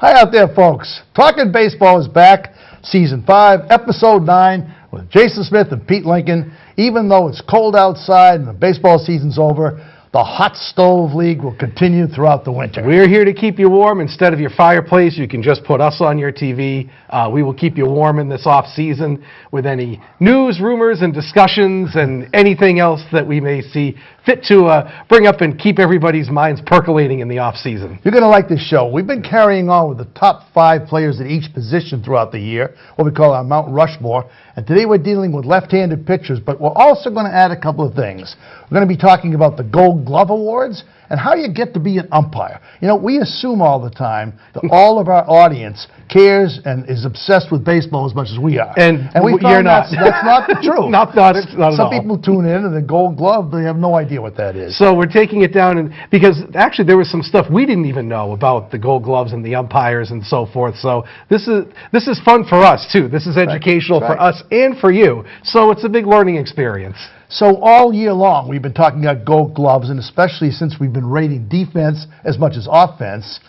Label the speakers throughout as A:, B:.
A: Hi out there, folks. Talkin' Baseball is back, Season 5, Episode 9, with Jason Smith and Pete Lincoln. Even though it's cold outside and the baseball season's over, the Hot Stove League will continue throughout the winter.
B: We're here to keep you warm. Instead of your fireplace, you can just put us on your TV. We will keep you warm in this off-season with any news, rumors, and discussions and anything else that we may see fit to bring up and keep everybody's minds percolating in the off-season.
A: You're going to like this show. We've been carrying on with the top 5 players at each position throughout the year, what we call our Mount Rushmore. And today we're dealing with left-handed pitchers, but we're also going to add a couple of things. We're going to be talking about the Gold Glove Awards and how you get to be an umpire. You know, we assume all the time that all of our audience cares and is obsessed with baseball as much as we are.
B: And
A: we
B: you're not.
A: That's not the truth.
B: Not at all.
A: Some people tune in and the Gold Glove, they have no idea what that is.
B: So we're taking it down, because actually there was some stuff we didn't even know about the Gold Gloves and the umpires and so forth. So this is fun for us too. This is educational for us and for you. So it's a big learning experience.
A: So all year long, we've been talking about Gold Gloves, and especially since we've been rating defense as much as offense,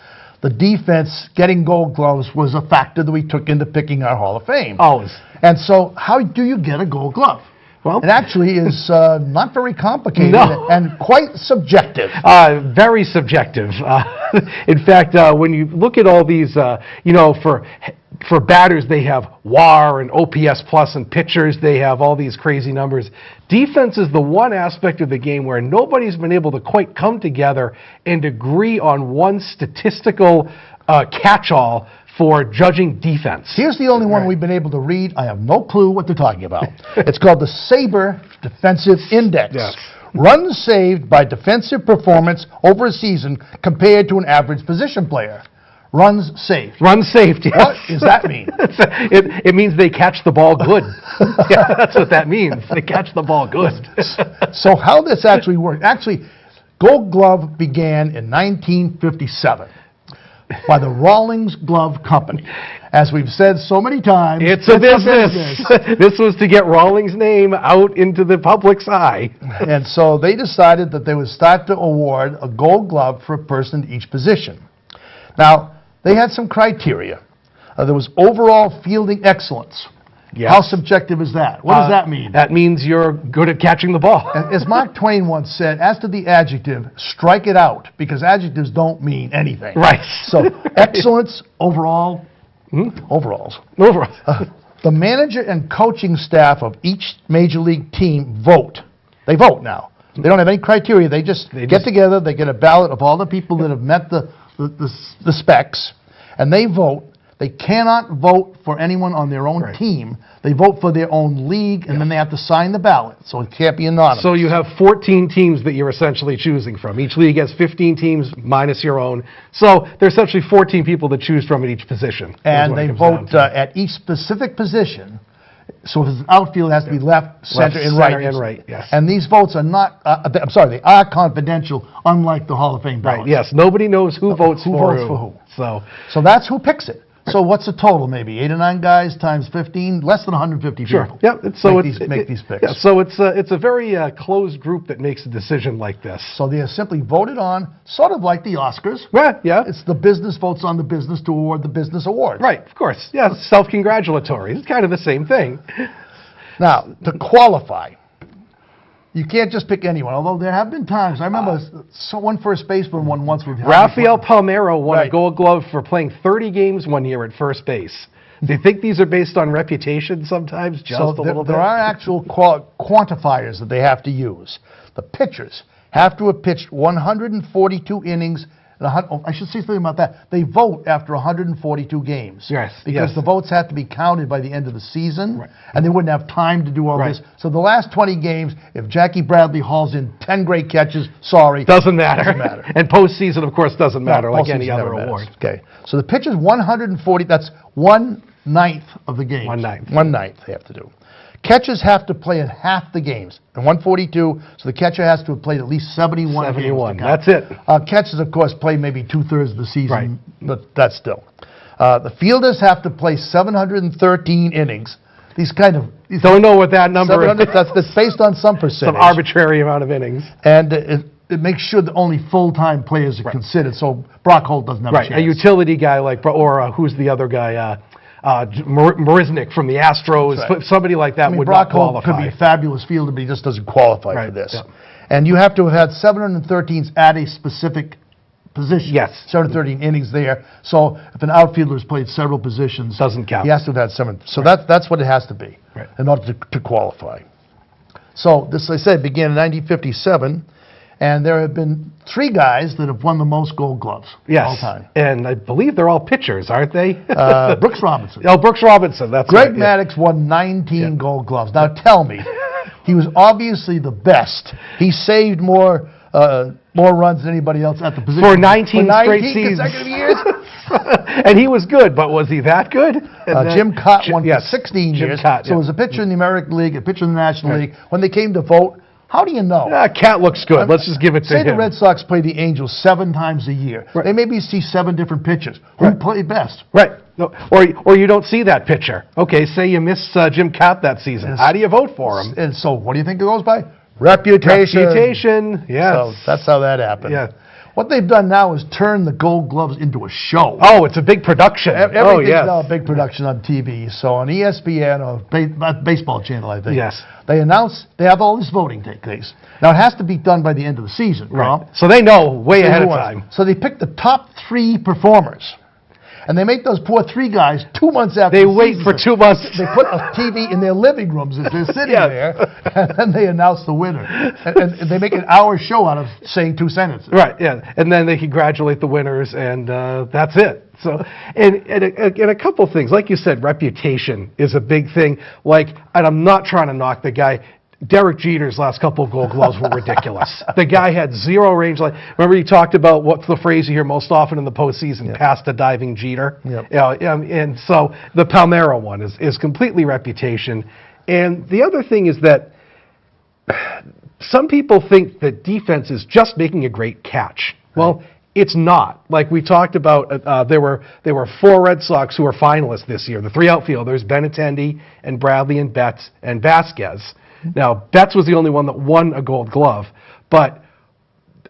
A: the defense getting Gold Gloves was a factor that we took into picking our Hall of Fame.
B: Always.
A: And so how do you get a Gold Glove?
B: Well,
A: it actually is not very complicated and quite subjective.
B: Very subjective. In fact, when you look at all these, for batters, they have WAR and OPS plus, and pitchers, they have all these crazy numbers. Defense is the one aspect of the game where nobody's been able to quite come together and agree on one statistical catch-all for judging defense.
A: Here's the only one we've been able to read. I have no clue what they're talking about. It's called the SABRE Defensive Index.
B: Yes.
A: Runs saved by defensive performance over a season compared to an average position player. Runs saved.
B: Runs saved, yes.
A: What does that mean?
B: It means they catch the ball good. Yeah, that's what that means. They catch the ball good.
A: So how this actually works. Actually, Gold Glove began in 1957 by the Rawlings Glove Company. As we've said so many times,
B: it's a business. This was to get Rawlings' name out into the public's eye.
A: And so they decided that they would start to award a Gold Glove for a person in each position. Now, they had some criteria. There was overall fielding excellence.
B: Yes.
A: How subjective is that? What does that mean?
B: That means you're good at catching the ball.
A: As Mark Twain once said, as to the adjective, strike it out, because adjectives don't mean anything.
B: Right.
A: So, excellence, overall, overalls.
B: Overall.
A: The manager and coaching staff of each major league team vote. They vote now. They don't have any criteria. They just get together. They get a ballot of all the people that have met the specs, and they vote. They cannot vote for anyone on their own team. They vote for their own league, and then they have to sign the ballot, so it can't be anonymous.
B: So you have 14 teams that you're essentially choosing from. Each league has 15 teams minus your own. So there's essentially 14 people to choose from at each position.
A: And they vote at each specific position. So if it's an outfield, it has to be left, center, and right.
B: Yes.
A: And these votes are not, they are confidential, unlike the Hall of Fame ballot.
B: Right, yes. Nobody knows who votes for
A: who.
B: So
A: that's who picks it. So what's the total, maybe? 8 or 9 guys times 15? Less than 150 people.
B: Yep.
A: Make these picks.
B: Yeah, so it's a very closed group that makes a decision like this.
A: So they are simply voted on, sort of like the Oscars.
B: Yeah.
A: It's the business votes on the business to award the business award.
B: Right, of course. Yeah, self-congratulatory. It's kind of the same thing.
A: Now, to qualify, you can't just pick anyone, although there have been times. I remember one first baseman won once.
B: Rafael Palmeiro won a Gold Glove for playing 30 games one year at first base. Do you think these are based on reputation sometimes, just a little bit?
A: There are actual quantifiers that they have to use. The pitchers have to have pitched 142 innings. I should say something about that. They vote after 142 games.
B: Yes.
A: Because the votes have to be counted by the end of the season, and they wouldn't have time to do all this. So the last 20 games, if Jackie Bradley hauls in 10 great catches, sorry.
B: Doesn't matter. And postseason, of course, doesn't matter like any other award.
A: Okay. So the pitchers 140, that's 1/9 of the games.
B: 1/9.
A: 1/9 they have to do. Catchers have to play in half the games. And 142, so the catcher has to have played at least 71 games.
B: 71, that's it.
A: Catchers, of course, play maybe 2/3 of the season, but that's still. The fielders have to play 713 innings.
B: Don't know what that number is.
A: That's based on some percentage.
B: Some arbitrary amount of innings.
A: And it makes sure that only full-time players are considered, so Brock Holt doesn't have a
B: Right,
A: chance.
B: a utility guy like, or who's the other guy? Marisnik from the Astros,
A: That's right.
B: somebody like that
A: I mean,
B: would
A: Brock
B: not
A: Holt
B: qualify.
A: could be a fabulous fielder, but he just doesn't qualify for
B: Right,
A: this.
B: yeah.
A: And you have to have had 713s at a specific position.
B: Yes.
A: 713 innings there. So if an outfielder has played several positions,
B: Doesn't count.
A: he has to have had 7. So that's what it has to be
B: Right.
A: in order to qualify. So this, I said, began in 1957, and there have been 3 guys that have won the most Gold Gloves
B: Yes,
A: all time.
B: and I believe they're all pitchers, aren't they?
A: Brooks Robinson.
B: Oh, Brooks Robinson, that's
A: Greg
B: right, yeah.
A: Maddux won 19 Gold Gloves. Now tell me, he was obviously the best. He saved more runs than anybody else at the position.
B: For 19 straight seasons.
A: consecutive years.
B: And he was good, but was he that good?
A: Jim Cott won
B: yes,
A: for 16
B: Jim
A: years.
B: Cott,
A: So
B: yeah.
A: as a pitcher in the American League, a pitcher in the National
B: Right.
A: League, when they came to vote, how do you know?
B: Cat looks good. Let's just give it to
A: Say
B: him.
A: the Red Sox play the Angels 7 times a year.
B: Right.
A: They maybe see 7 different pitchers. Who
B: Right.
A: played best?
B: Right. No, or you don't see that pitcher. Okay, say you miss Jim Cott that season.
A: Yes.
B: How do you vote for him?
A: And so what do you think it goes by? Reputation.
B: Reputation, yes.
A: So that's how that happened.
B: Yeah.
A: What they've done now is turn the Gold Gloves into a show.
B: Oh, it's a big production.
A: Everything's
B: yes.
A: now a big production on TV. So on ESPN or Baseball Channel, I think.
B: Yes.
A: They announce they have all this voting take place. Now it has to be done by the end of the season.
B: Right.
A: Carl.
B: So they know way
A: Say
B: ahead
A: who
B: of
A: wins.
B: time.
A: So they pick the top 3 performers. And they make those poor 3 guys 2 months after
B: They
A: the
B: wait
A: season's
B: for 2 months.
A: They put a TV in their living rooms as they're sitting
B: Yes.
A: there, and then they announce the winner. And they make an hour show out of saying 2 sentences.
B: Right, yeah. And then they congratulate the winners, and that's it. So, and a couple things. Like you said, reputation is a big thing. And I'm not trying to knock the guy. Derek Jeter's last couple of Gold Gloves were ridiculous. The guy had 0 range. Remember he talked about what's the phrase you hear most often in the postseason,
A: Yep.
B: past a diving Jeter?
A: Yep.
B: And so the Palmeiro one is completely reputation. And the other thing is that some people think that defense is just making a great catch. Well, it's not. Like we talked about, there were 4 Red Sox who were finalists this year. The 3 outfielders, Benintendi and Bradley and Betts and Vasquez. Now, Betts was the only one that won a Gold Glove, but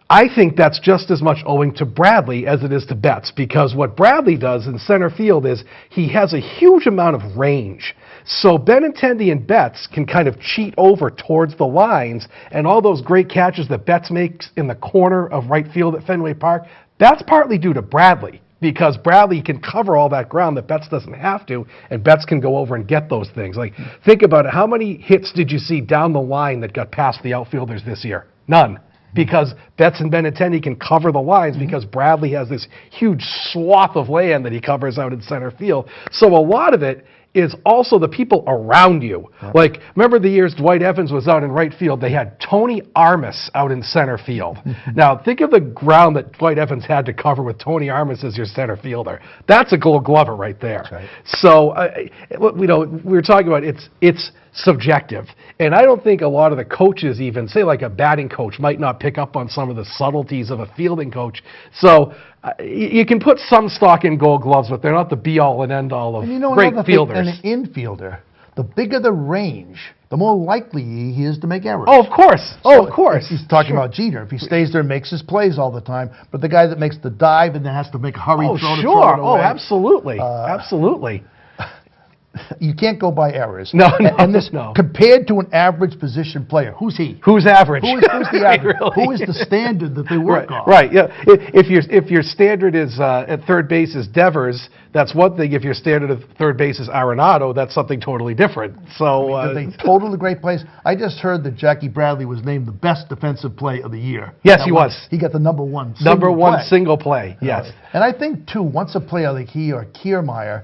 B: I think that's just as much owing to Bradley as it is to Betts, because what Bradley does in center field is he has a huge amount of range. So Benintendi and Betts can kind of cheat over towards the lines, and all those great catches that Betts makes in the corner of right field at Fenway Park, that's partly due to Bradley, because Bradley can cover all that ground that Betts doesn't have to, and Betts can go over and get those things. Think about it. How many hits did you see down the line that got past the outfielders this year? None. Because Betts and Benintendi can cover the lines because Bradley has this huge swath of land that he covers out in center field. So a lot of it is also the people around you. Like, remember the years Dwight Evans was out in right field, they had Tony Armas out in center field. Now, think of the ground that Dwight Evans had to cover with Tony Armas as your center fielder. That's a Gold Glover right there.
A: Right.
B: So, we were talking about it's subjective. And I don't think a lot of the coaches even, say like a batting coach, might not pick up on some of the subtleties of a fielding coach. So you can put some stock in Gold Gloves, but they're not the be-all and end-all of great
A: another
B: fielders.
A: thing, an infielder, the bigger the range, the more likely he is to make errors.
B: Oh, of course.
A: So
B: Of course.
A: He's talking
B: Sure.
A: about Jeter. If he stays there and makes his plays all the time, but the guy that makes the dive and then has to make a hurry
B: Oh,
A: throw to
B: sure.
A: throw it away.
B: Oh, absolutely. Absolutely.
A: You can't go by errors.
B: No,
A: and this,
B: no.
A: compared to an average position player, who's he?
B: Who's average?
A: Who's the average?
B: Really?
A: Who is the standard that they work on?
B: Right, yeah. If your standard is at third base is Devers, that's one thing. If your standard at third base is Arenado, that's something totally different. So
A: Did they total the great plays? I just heard that Jackie Bradley was named the best defensive play of the year.
B: Yes,
A: That
B: he
A: one-
B: was.
A: He got the number one play.
B: single play. Yes.
A: And I think, too, once a player like he or Kiermaier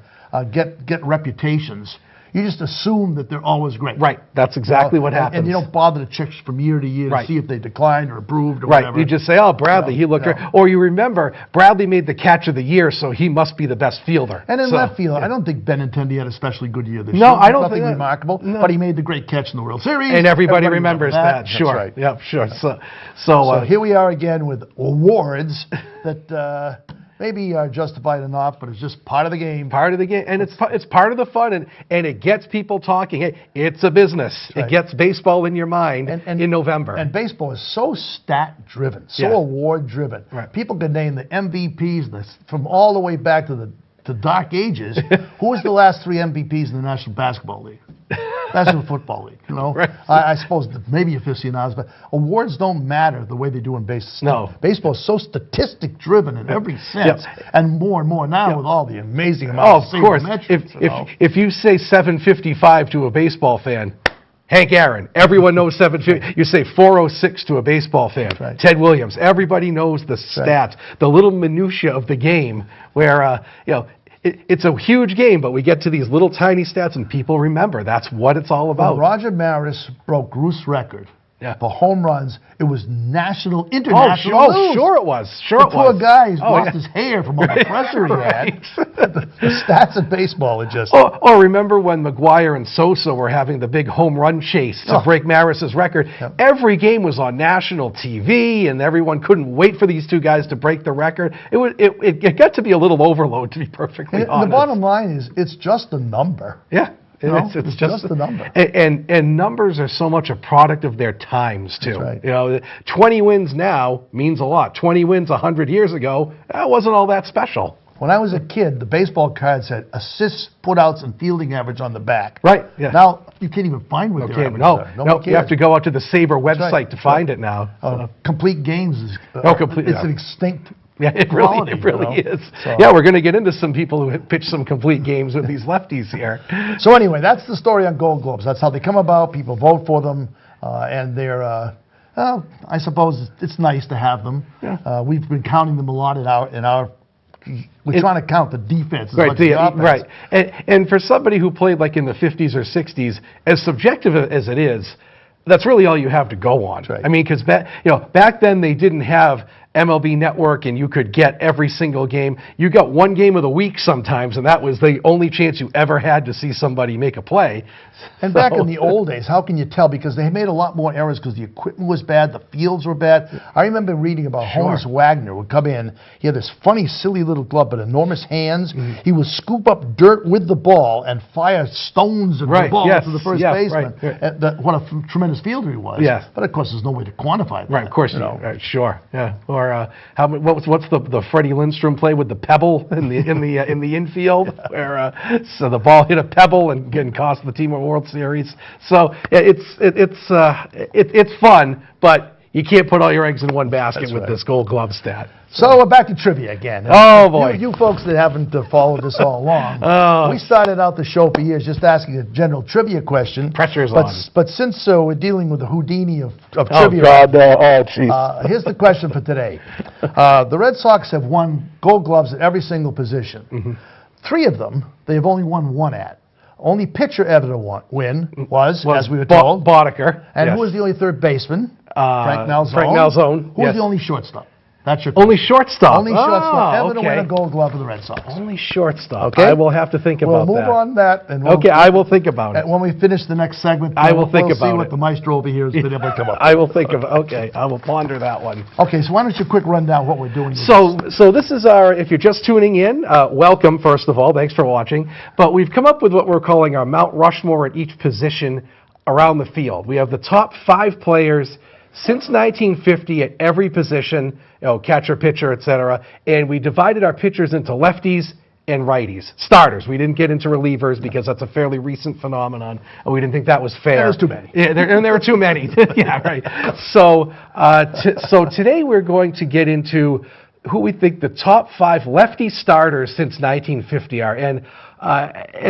A: get reputations, you just assume that they're always great.
B: Right. That's exactly what
A: And-
B: happens.
A: And you don't bother to check from year to year
B: Right.
A: to see if they declined or improved or
B: Right.
A: whatever.
B: You just say, oh, Bradley, he looked
A: no.
B: great. Or you remember, Bradley made the catch of the year, so he must be the best fielder.
A: And in
B: So,
A: left field,
B: yeah.
A: I don't think Benintendi had a especially good year this
B: No,
A: year.
B: I don't
A: Nothing
B: think that-
A: remarkable,
B: no.
A: but he made the great catch in the World Series.
B: And everybody remembers that.
A: That's
B: Sure.
A: right.
B: Yep, sure. So
A: So here we are again with awards that maybe justified or not, but it's just part of the game.
B: Part of the game, and it's part of the fun, and it gets people talking. Hey, it's a business.
A: Right.
B: It gets baseball in your mind in November.
A: And baseball is so stat-driven, so
B: Yeah.
A: award-driven.
B: Right.
A: People can name the MVPs from all the way back to the dark ages. Who was the last 3 MVPs in the National Basketball League? National Football League, you know?
B: Right.
A: I suppose maybe aficionados, but awards don't matter the way they do in baseball.
B: No.
A: Baseball is so statistic-driven in every sense,
B: Yeah.
A: and more now with all the amazing amount
B: Oh,
A: of
B: of course.
A: sabermetrics, you know?
B: If you say 755 to a baseball fan, Hank Aaron, everyone knows 750. You say 406 to a baseball fan,
A: right.
B: Ted Williams, everybody knows the stats, the little minutia of the game where, it's a huge game, but we get to these little tiny stats and people remember. That's what it's all about.
A: When Roger Maris broke Ruth's record
B: Yeah.
A: for home runs, it was international news.
B: Sure it was. Sure
A: The
B: it was.
A: poor guy who's
B: Oh,
A: lost
B: yeah.
A: his hair from all the pressure he
B: Right.
A: had. The stats in baseball are just...
B: Or remember when McGuire and Sosa were having the big home run chase to
A: Oh.
B: break Maris's record?
A: Yep.
B: Every game was on national TV, and everyone couldn't wait for these two guys to break the record. It got to be a little overload, to be perfectly
A: And
B: honest.
A: the bottom line is, it's just a number.
B: Yeah.
A: You know,
B: It's
A: it's just a number.
B: And numbers are so much a product of their times, too.
A: That's right.
B: 20 wins now means a lot. 20 wins 100 years ago, that wasn't all that special.
A: When I was a kid, the baseball card said assists, putouts, and fielding average on the back.
B: Right, yeah.
A: Now, you can't even find what their
B: Okay,
A: averages
B: no,
A: are.
B: no,
A: Nobody
B: you have
A: cares.
B: to go out to the Sabre website
A: right,
B: to
A: that's
B: find
A: right.
B: it now.
A: Complete games is
B: complete-
A: it's
B: yeah.
A: an extinct
B: Yeah, it
A: quality,
B: really
A: you know?
B: is.
A: So-
B: Yeah, we're going to get into some people who pitch some complete games with these lefties here.
A: So anyway, that's the story on Gold Globes. That's how they come about. People vote for them, and they're, well, I suppose it's nice to have them.
B: Yeah.
A: We've been counting them a lot in our. We're trying to count the defense as
B: Right,
A: much as the offense.
B: right. And for somebody who played like in the 50s or 60s, as subjective as it is, that's really all you have to go on.
A: That's right.
B: I mean, because back then they didn't have MLB Network and you could get every single game. You got one game of the week sometimes, and that was the only chance you ever had to see somebody make a play.
A: And back in the old days, how can you tell? Because they made a lot more errors because the equipment was bad, the fields were bad. I remember reading about Honus Wagner would come in. He had this funny, silly little glove, but enormous hands.
B: Mm-hmm.
A: He would scoop up dirt with the ball and fire stones and the
B: Right,
A: ball
B: yes,
A: to the first
B: yes,
A: baseman.
B: right.
A: And what a tremendous fielder he was.
B: Yes.
A: But of course, there's no way to quantify that.
B: Right, of course,
A: you know.
B: sure, yeah. Or what's the Freddie Lindstrom play with the pebble in the infield, where so the ball hit a pebble and cost the team a World Series. So it's fun, but you can't put all your eggs in one basket
A: That's
B: with
A: right.
B: this Gold Glove stat.
A: So we're back to trivia again.
B: Oh, boy.
A: You folks that haven't followed this all along,
B: Oh.
A: we started out the show for years just asking a general trivia question.
B: Pressure's
A: but,
B: on.
A: But since we're dealing with the Houdini of
B: Oh
A: trivia,
B: God, no! Oh jeez.
A: here's the question for today. The Red Sox have won Gold Gloves at every single position.
B: Mm-hmm.
A: 3 of them, they have only won 1 at. Only pitcher ever to win was, as we were told.
B: Boddicker.
A: And
B: yes.
A: who was the only third baseman? Frank Malzone.
B: Frank Malzone,
A: Who was
B: yes.
A: the only shortstop? That's your
B: Only shortstop.
A: Only shortstop ever to
B: okay.
A: win a Gold Glove for the Red Sox.
B: Only shortstop.
A: Okay.
B: I will have to think
A: We'll
B: about
A: move
B: that.
A: on that. And we'll,
B: Okay, I will think about it.
A: when we finish the next segment,
B: I will think
A: we'll see
B: about
A: what
B: it.
A: the maestro over here has been able to come up with.
B: I will think of. Okay, I will ponder that one.
A: Okay, so why don't you quick run down what we're doing? with
B: So this is our. If you're just tuning in, welcome first of all. Thanks for watching. But we've come up with what we're calling our Mount Rushmore at each position around the field. We have the top 5 players since 1950 at every position, catcher, pitcher, etc. And we divided our pitchers into lefties and righties, starters. We didn't get into relievers because that's a fairly recent phenomenon, and we didn't think that was fair.
A: There was too many.
B: Yeah, there were too many. Yeah, right. So, so today we're going to get into who we think the top 5 lefty starters since 1950 are, and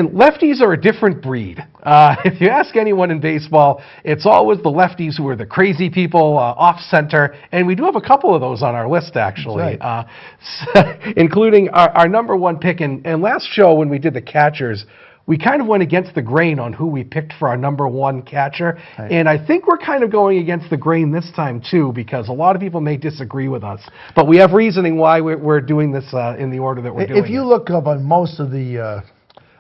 B: lefties are a different breed. If you ask anyone in baseball, it's always the lefties who are the crazy people, off center, and we do have a couple of those on our list actually, including our number 1 pick. And last show when we did the catchers, we kind of went against the grain on who we picked for our number 1 catcher.
A: Right.
B: And I think we're kind of going against the grain this time too, because a lot of people may disagree with us. But we have reasoning why we're doing this in the order that we're doing
A: If you
B: it.
A: look up on most of the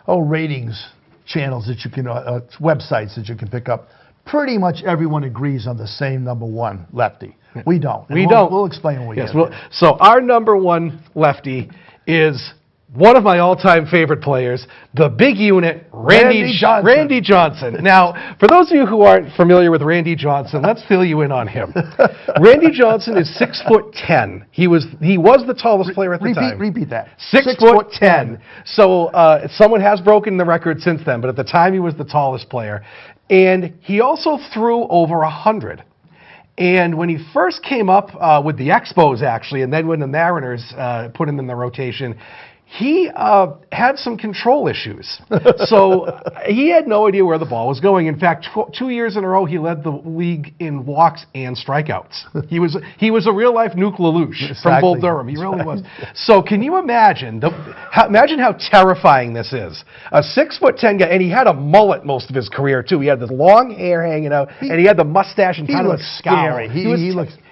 A: ratings channels that you can, websites that you can pick up, pretty much everyone agrees on the same number one lefty. We don't. And
B: We
A: we'll,
B: don't.
A: We'll explain when we
B: Yes,
A: get
B: well,
A: there.
B: so our number one lefty is one of my all-time favorite players, the big unit,
A: Randy Johnson.
B: Randy Johnson. Now, for those of you who aren't familiar with Randy Johnson, let's fill you in on him. Randy Johnson is 6'10". He was the tallest player at the time.
A: Repeat that.
B: 6'10". So someone has broken the record since then, but at the time he was the tallest player. And he also threw over 100. And when he first came up with the Expos, actually, and then when the Mariners put him in the rotation, he had some control issues. So he had no idea where the ball was going. In fact, 2 years in a row, he led the league in walks and strikeouts. He was a real-life Nuke LaLoosh from Bull Durham. He really was. So can you imagine, imagine how terrifying this is? A 6'10" guy, and he had a mullet most of his career, too. He had this long hair hanging out, and he had the mustache and kind of a scowl.
A: Scary.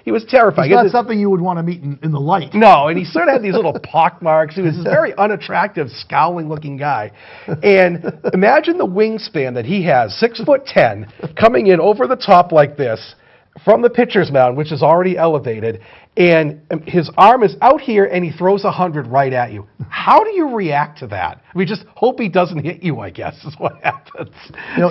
B: He was terrifying.
A: It's not something you would want to meet in the light.
B: No, and he sort of had these little pock marks. He was this very unattractive, scowling-looking guy. And imagine the wingspan that he has, 6'10", coming in over the top like this from the pitcher's mound, which is already elevated, and his arm is out here, and he throws 100 right at you. How do you react to that? We just hope he doesn't hit you, I guess, is what happens.
A: You know,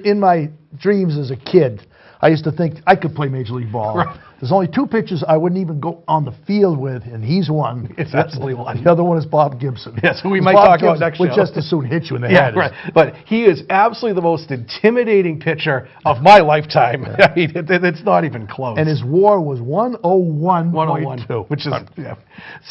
A: in my dreams as a kid, I used to think I could play Major League Ball.
B: Right.
A: There's only two pitchers I wouldn't even go on the field with, and he's one.
B: It's absolutely one.
A: The other one is Bob Gibson.
B: Yes, who we might
A: Bob
B: talk about
A: Gibson
B: next
A: would
B: show.
A: just as soon hit you in the
B: Yeah,
A: head.
B: right. But he is absolutely the most intimidating pitcher of my lifetime. I mean, it's not even close.
A: And his WAR was 101.2.
B: 101, which is, yeah.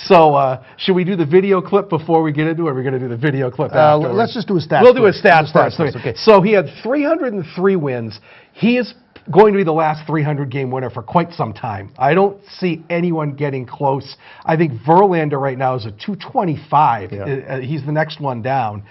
B: So, should we do the video clip before we get into it, or are we going to do the video clip afterwards?
A: Let's just do a stats.
B: We'll do a
A: first.
B: stats first.
A: Okay.
B: So he had 303 wins. He is going to be the last 300-game winner for quite some time. I don't see anyone getting close. I think Verlander right now is a 225.
A: Yeah.
B: He's the next one down.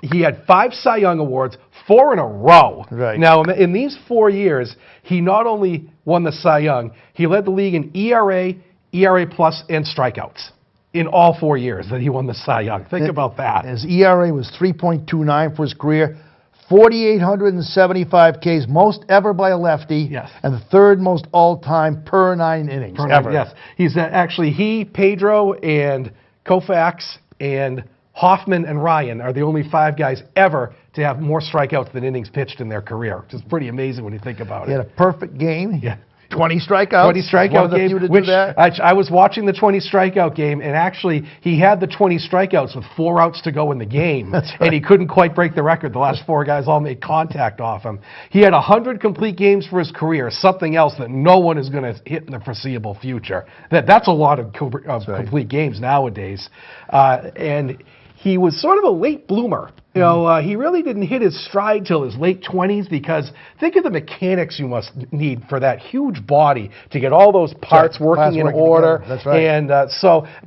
B: He had 5 Cy Young Awards, 4 in a row.
A: Right.
B: Now, in these 4 years, he not only won the Cy Young, he led the league in ERA, ERA plus, and strikeouts in all 4 years that he won the Cy Young. Think about that.
A: His ERA was 3.29 for his career. 4,875 Ks, most ever by a lefty,
B: Yes.
A: and the third most all-time per 9 innings ever.
B: Yes, he's actually Pedro, and Koufax, and Hoffman and Ryan are the only 5 guys ever to have more strikeouts than innings pitched in their career, which is pretty amazing when you think about
A: He
B: it.
A: had a perfect game.
B: Yeah.
A: 20 strikeouts.
B: 20 strikeout
A: One of the
B: game,
A: few to do
B: which
A: that.
B: I was watching the 20 strikeout game, and actually he had the 20 strikeouts with 4 outs to go in the game,
A: That's right.
B: and he couldn't quite break the record. The last 4 guys all made contact off him. He had 100 complete games for his career, something else that no one is going to hit in the foreseeable future. That's a lot of complete games nowadays, and he was sort of a late bloomer. You know, he really didn't hit his stride till his late 20s, because think of the mechanics you must need for that huge body to get all those parts working in order.
A: Together. That's right.
B: And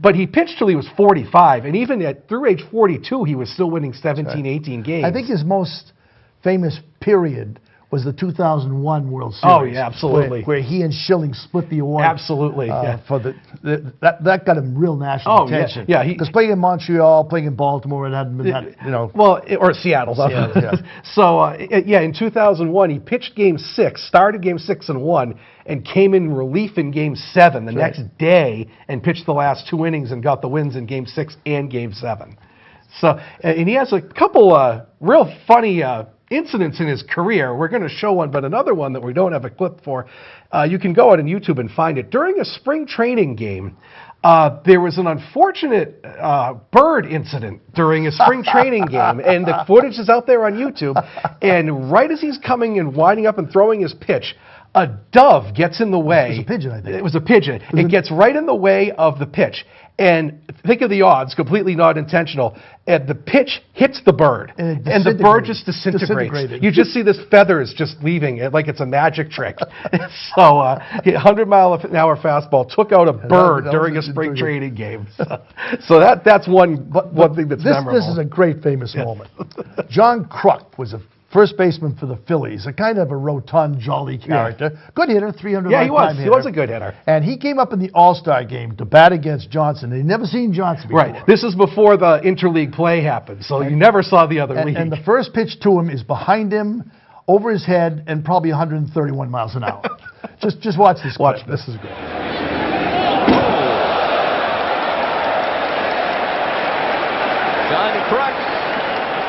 B: but he pitched till he was 45, and even through age 42, he was still winning 17, 18 games.
A: I think his most famous period was the 2001 World Series.
B: Oh, yeah, absolutely.
A: Where he and Schilling split the award.
B: Absolutely, yeah.
A: For that got him real national attention.
B: Yeah.
A: Because playing in Montreal, playing in Baltimore, it hadn't been that, you know.
B: Well, or Seattle.
A: Yeah.
B: So, in 2001, he pitched Game 6, started Game 6 and 1, and came in relief in Game 7 the next day and pitched the last 2 innings and got the wins in Game 6 and Game 7. So, and he has a couple real funny incidents in his career. We're going to show one, but another one that we don't have a clip for. You can go out on YouTube and find it. During a spring training game, there was an unfortunate bird incident during a spring training game, and the footage is out there on YouTube. And right as he's coming and winding up and throwing his pitch, a dove gets in the way.
A: It was a pigeon, I think.
B: It was a pigeon. It gets right in the way of the pitch. And think of the odds, completely not intentional. And the pitch hits the bird, and the bird just disintegrates. You just see this feathers just leaving it like it's a magic trick. So, 100-mile-an-hour fastball took out a bird during a spring training game. So that's one thing that's memorable.
A: This is a great famous moment. John Kruk was a first baseman for the Phillies, a kind of a rotund, jolly character. Good hitter, 300
B: Yeah, he was.
A: hitter.
B: He was a good hitter.
A: And he came up in the All-Star game to bat against Johnson. They'd never seen Johnson before.
B: Right. This is before the interleague play happened, so you never saw the other league.
A: And the first pitch to him is behind him, over his head, and probably 131 miles an hour. just watch this.
B: Watch
A: clip. This is good.
C: John Kruk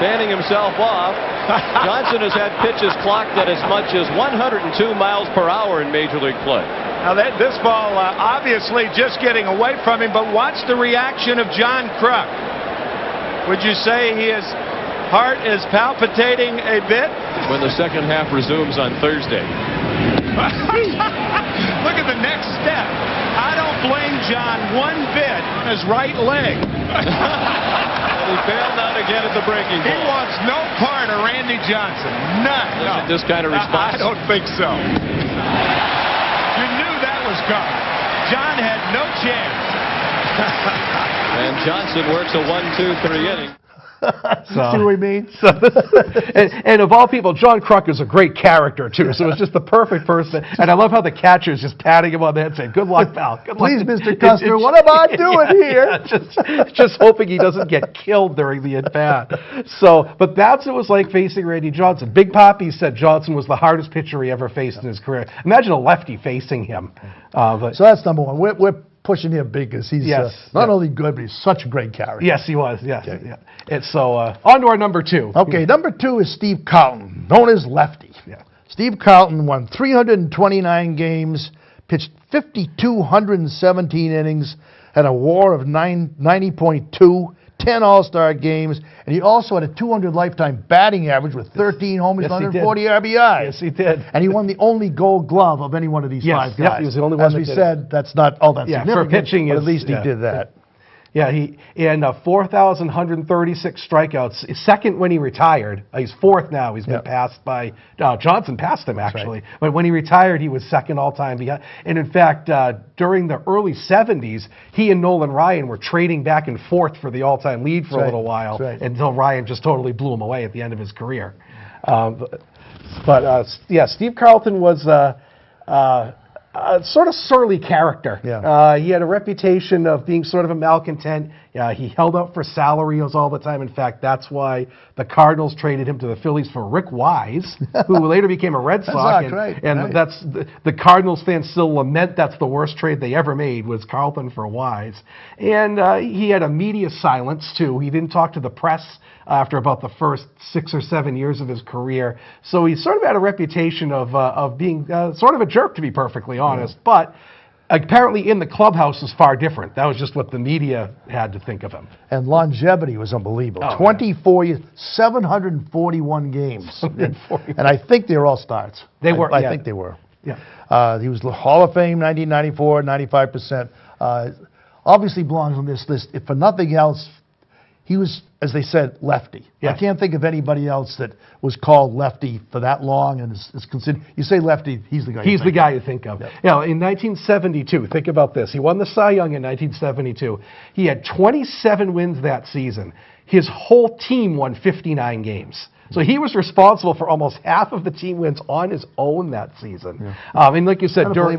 C: fanning himself off. Johnson has had pitches clocked at as much as 102 miles per hour in Major League play.
D: Now this ball obviously just getting away from him, but watch the reaction of John Kruk. Would you say his heart is palpitating a bit?
C: When the second half resumes on Thursday.
D: Look at the next step. I don't blame John one bit on his right leg.
C: He failed out again at the breaking
D: He
C: ball.
D: wants no part of Randy Johnson. None. No.
C: This kind of response.
D: I don't think so. You knew that was coming. John had no chance.
C: And Johnson works a 1-2-3 inning.
A: See what he means?
B: And of all people, John Kruk is a great character, too, so it's just the perfect person. And I love how the catcher's just patting him on the head saying, good luck, pal. Good luck.
A: Please, Mr. Custer, what am I doing here?
B: Just hoping he doesn't get killed during the at-bat. But that's what it was like facing Randy Johnson. Big Papi said Johnson was the hardest pitcher he ever faced in his career. Imagine a lefty facing him.
A: So that's number one. We're pushing him because he's not only good, but he's such a great character.
B: Yes, he was. Yes. Okay. Yeah. And so on to our number two.
A: Okay, number two is Steve Carlton, known as Lefty.
B: Yeah.
A: Steve Carlton won 329 games, pitched 5,217 innings, had a WAR of 90.2, 10 All-Star games, and he also had a 200 lifetime batting average with 13 homers and 140 RBIs.
B: Yes, he did.
A: And he won the only Gold Glove of any one of these five guys.
B: Yes, he was the only one
A: As we said, that's not all that significant,
B: for pitching,
A: but at least he did that.
B: Yeah, he 4,136 strikeouts. Second when he retired. He's fourth now. He's been passed by Johnson. Passed him actually,
A: right.
B: But when he retired, he was second all time. And in fact, during the early '70s, he and Nolan Ryan were trading back and forth for the all-time lead for a little while until Ryan just totally blew him away at the end of his career. Steve Carlton was. Sort of surly character.
A: Yeah.
B: He had a reputation of being sort of a malcontent. He held out for salaries all the time. In fact, that's why the Cardinals traded him to the Phillies for Rick Wise, who later became a Red Sox. That's the Cardinals fans still lament that's the worst trade they ever made was Carlton for Wise. And he had a media silence, too. He didn't talk to the press after about the first 6 or 7 years of his career. So he sort of had a reputation of being sort of a jerk, to be perfectly honest. But apparently in the clubhouse was far different. That was just what the media had to think of him.
A: And longevity was unbelievable. 24 years, 741 games. And I think they were all starts.
B: They were.
A: I think they were.
B: Yeah.
A: He was Hall of Fame, 1994, 95%. Obviously belongs on this list. If for nothing else, he was, as they said, lefty.
B: Yes.
A: I can't think of anybody else that was called lefty for that long and is considered. You say lefty, he's the guy.
B: He's the guy you think of. Yep. In 1972, think about this. He won the Cy Young in 1972. He had 27 wins that season. His whole team won 59 games. So he was responsible for almost half of the team wins on his own that season. Yeah. And like you said, talk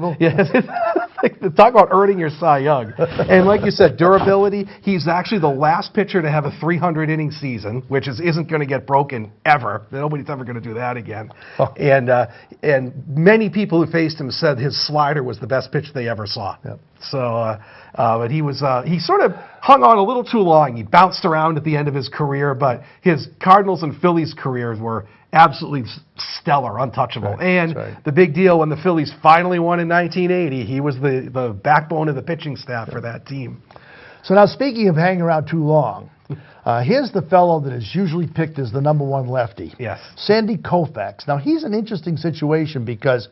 B: about earning your Cy Young. And like you said, durability, he's actually the last pitcher to have a 300-inning season, which isn't going to get broken ever. Nobody's ever going to do that again. Oh. And many people who faced him said his slider was the best pitch they ever saw. Yep. So, but he sort of hung on a little too long. He bounced around at the end of his career, but his Cardinals and Phillies careers were absolutely stellar, untouchable. The big deal when the Phillies finally won in 1980, he was the backbone of the pitching staff for that team.
A: So now, speaking of hanging around too long, here's the fellow that is usually picked as the number one lefty.
B: Yes.
A: Sandy Koufax. Now, he's an interesting situation because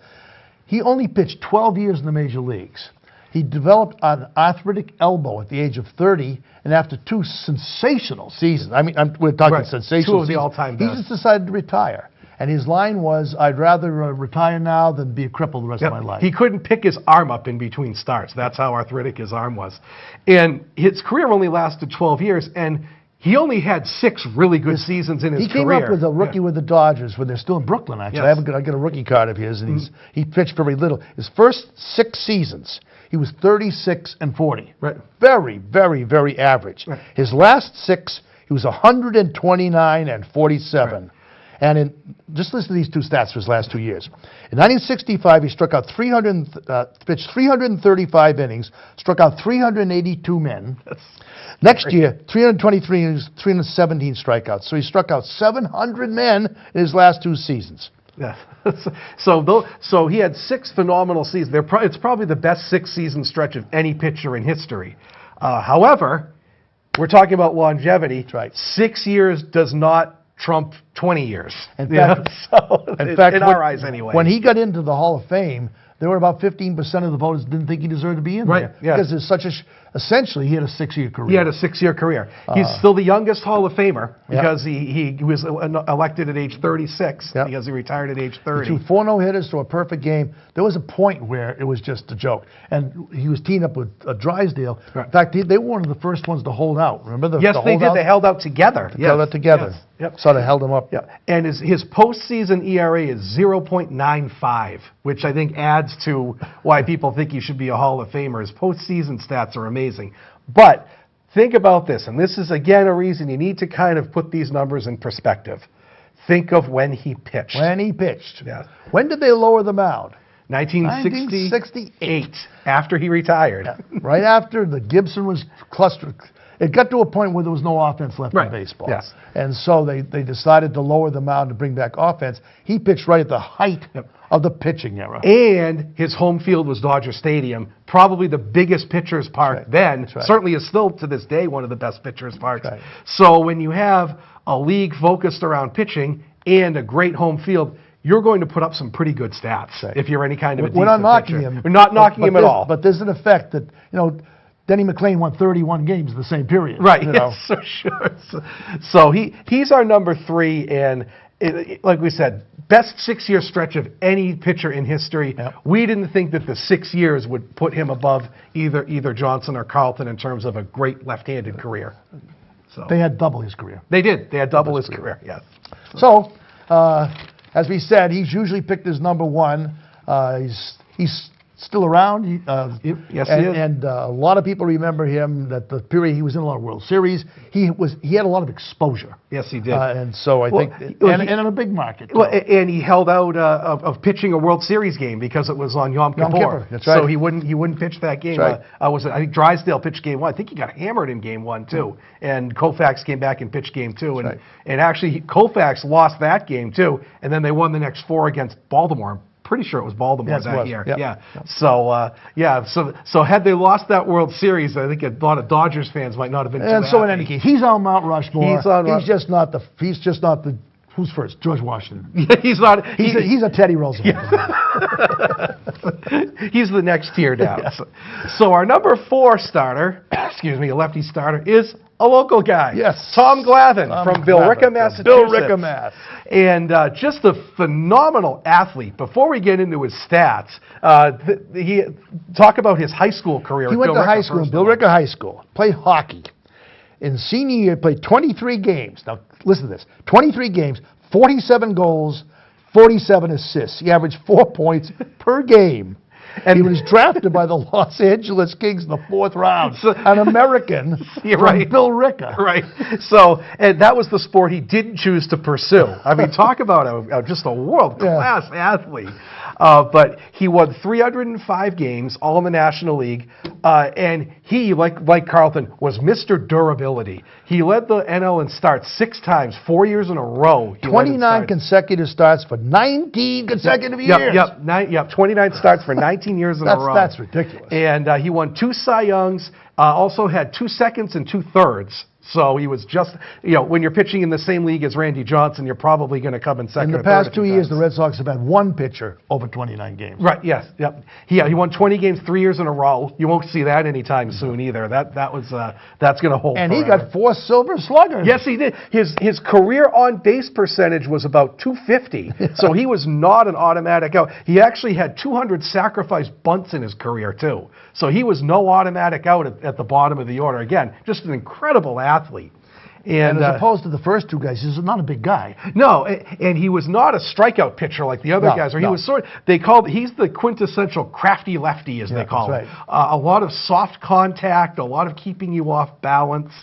A: he only pitched 12 years in the major leagues. He developed an arthritic elbow at the age of 30, and after 2 sensational seasons, we're talking sensational
B: 2 of the all-time best.
A: He just decided to retire. And his line was, I'd rather retire now than be a cripple the rest of my life.
B: He couldn't pick his arm up in between starts. That's how arthritic his arm was. And his career only lasted 12 years, and he only had 6 really good seasons in his career.
A: He came up with a rookie with the Dodgers when they're still in Brooklyn, actually. Yes. I got a rookie card of his, and he pitched very little. His first 6 seasons, he was 36-40.
B: Right.
A: Very, very, very average. Right. His last 6, he was 129-47. Right. And just listen to these two stats for his last 2 years. In 1965, he struck out pitched 335 innings, struck out 382 men. Next year, 323 innings, 317 strikeouts. So he struck out 700 men in his last 2 seasons.
B: Yeah. So he had 6 phenomenal seasons. It's probably the best 6-season stretch of any pitcher in history. However, we're talking about longevity.
A: That's right.
B: 6 years does not trump 20 years.
A: In fact,
B: in our eyes anyway.
A: When he got into the Hall of Fame, there were about 15% of the voters didn't think he deserved to be in there.
B: Yeah.
A: Because there's such a, essentially, he had a 6-year career.
B: He had a 6-year career. He's still the youngest Hall of Famer because he was elected at age 36 because he retired at age 30.
A: He threw 4 no-hitters to a perfect game. There was a point where it was just a joke. And he was teamed up with Drysdale.
B: Right.
A: In fact, they were one of the first ones to hold out. Remember the
B: Yes,
A: the
B: they did.
A: holdout?
B: They held out together.
A: They held out together.
B: Yes. Yep.
A: Sort of held him up.
B: Yeah, and his postseason ERA is 0.95, which I think adds to why people think he should be a Hall of Famer. His postseason stats are amazing. But think about this, and this is again a reason you need to kind of put these numbers in perspective. Think of when he pitched.
A: When he pitched.
B: Yeah.
A: When did they lower the mound?
B: 1968, after he retired.
A: Right after the Gibson was clustered. It got to a point where there was no offense left in baseball.
B: Yes.
A: And so they decided to lower the mound to bring back offense. He pitched right at the height of the pitching era.
B: And his home field was Dodger Stadium, probably the biggest pitcher's park then. Certainly is still to this day one of the best pitcher's parks. So when you have a league focused around pitching and a great home field, you're going to put up some pretty good stats if you're any kind of a decent
A: We're not knocking
B: pitcher.
A: him.
B: We're not knocking him at all.
A: But there's an effect that, Denny McLain won 31 games in the same period.
B: Right, so sure. So he's our number 3, and like we said, best 6-year stretch of any pitcher in history. We didn't think that the 6 years would put him above either Johnson or Carlton in terms of a great left-handed career. So
A: they had double his career.
B: They did. They had double his career, yes.
A: So, as we said, he's usually picked as number 1. He's still around.
B: Yes, he is.
A: And a lot of people remember him that the period he was in a lot of World Series. He had a lot of exposure.
B: Yes, he did.
A: And so I think, and in a big market.
B: Well, and he held out of pitching a World Series game because it was on Yom Kippur.
A: That's right.
B: So he wouldn't pitch that game.
A: That's right.
B: I think Drysdale pitched game 1. I think he got hammered in game 1 too. And Koufax came back and pitched game 2. And actually Koufax lost that game too. And then they won the next 4 against Baltimore. Pretty sure it was Baltimore that year. So had they lost that World Series, I think a lot of Dodgers fans might not have been too happy.
A: So in any case, he's on Mount Rushmore.
B: He's
A: just not the who's first? George Washington.
B: He's not.
A: He's a Teddy Roosevelt.
B: He's the next tier down. So our number 4 starter, a lefty starter, is a local guy.
A: Yes.
B: Tom Glavine from Billerica, Massachusetts.
A: Billerica, Mass.
B: And just a phenomenal athlete. Before we get into his stats, talk about his high school career.
A: He went to high school, Billerica High School, played hockey. In senior year, played 23 games. Now, listen to this. 23 games, 47 goals, 47 assists. He averaged 4 points per game. And he was drafted by the Los Angeles Kings in the 4th round. An American from Billerica.
B: Right. So, and that was the sport he didn't choose to pursue. I mean, talk about just a world-class athlete. But he won 305 games, all in the National League, and he, like Carlton, was Mr. Durability. He led the NL in starts 6 times, 4 years in a row.
A: 29 consecutive starts for 19 consecutive years.
B: 29 starts for 19 years in a row.
A: That's ridiculous.
B: And he won 2 Cy Youngs, also had 2 seconds and 2 thirds. So he was just, when you're pitching in the same league as Randy Johnson, you're probably going to come in second.
A: In the past 2 years, the Red Sox have had 1 pitcher over 29 games.
B: Right. Yes. Yep. He won 20 games 3 years in a row. You won't see that anytime soon either. That's going to hold.
A: And
B: forever.
A: he got 4 Silver Sluggers.
B: Yes, he did. His career on base percentage was about .250. So he was not an automatic out. He actually had 200 sacrifice bunts in his career too. So he was no automatic out at the bottom of the order. Again, just an incredible athlete.
A: And as opposed to the first 2 guys, he's not a big guy.
B: No, and he was not a strikeout pitcher like the other guys. Or he was he's the quintessential crafty lefty, as they call it. A lot of soft contact, a lot of keeping you off balance.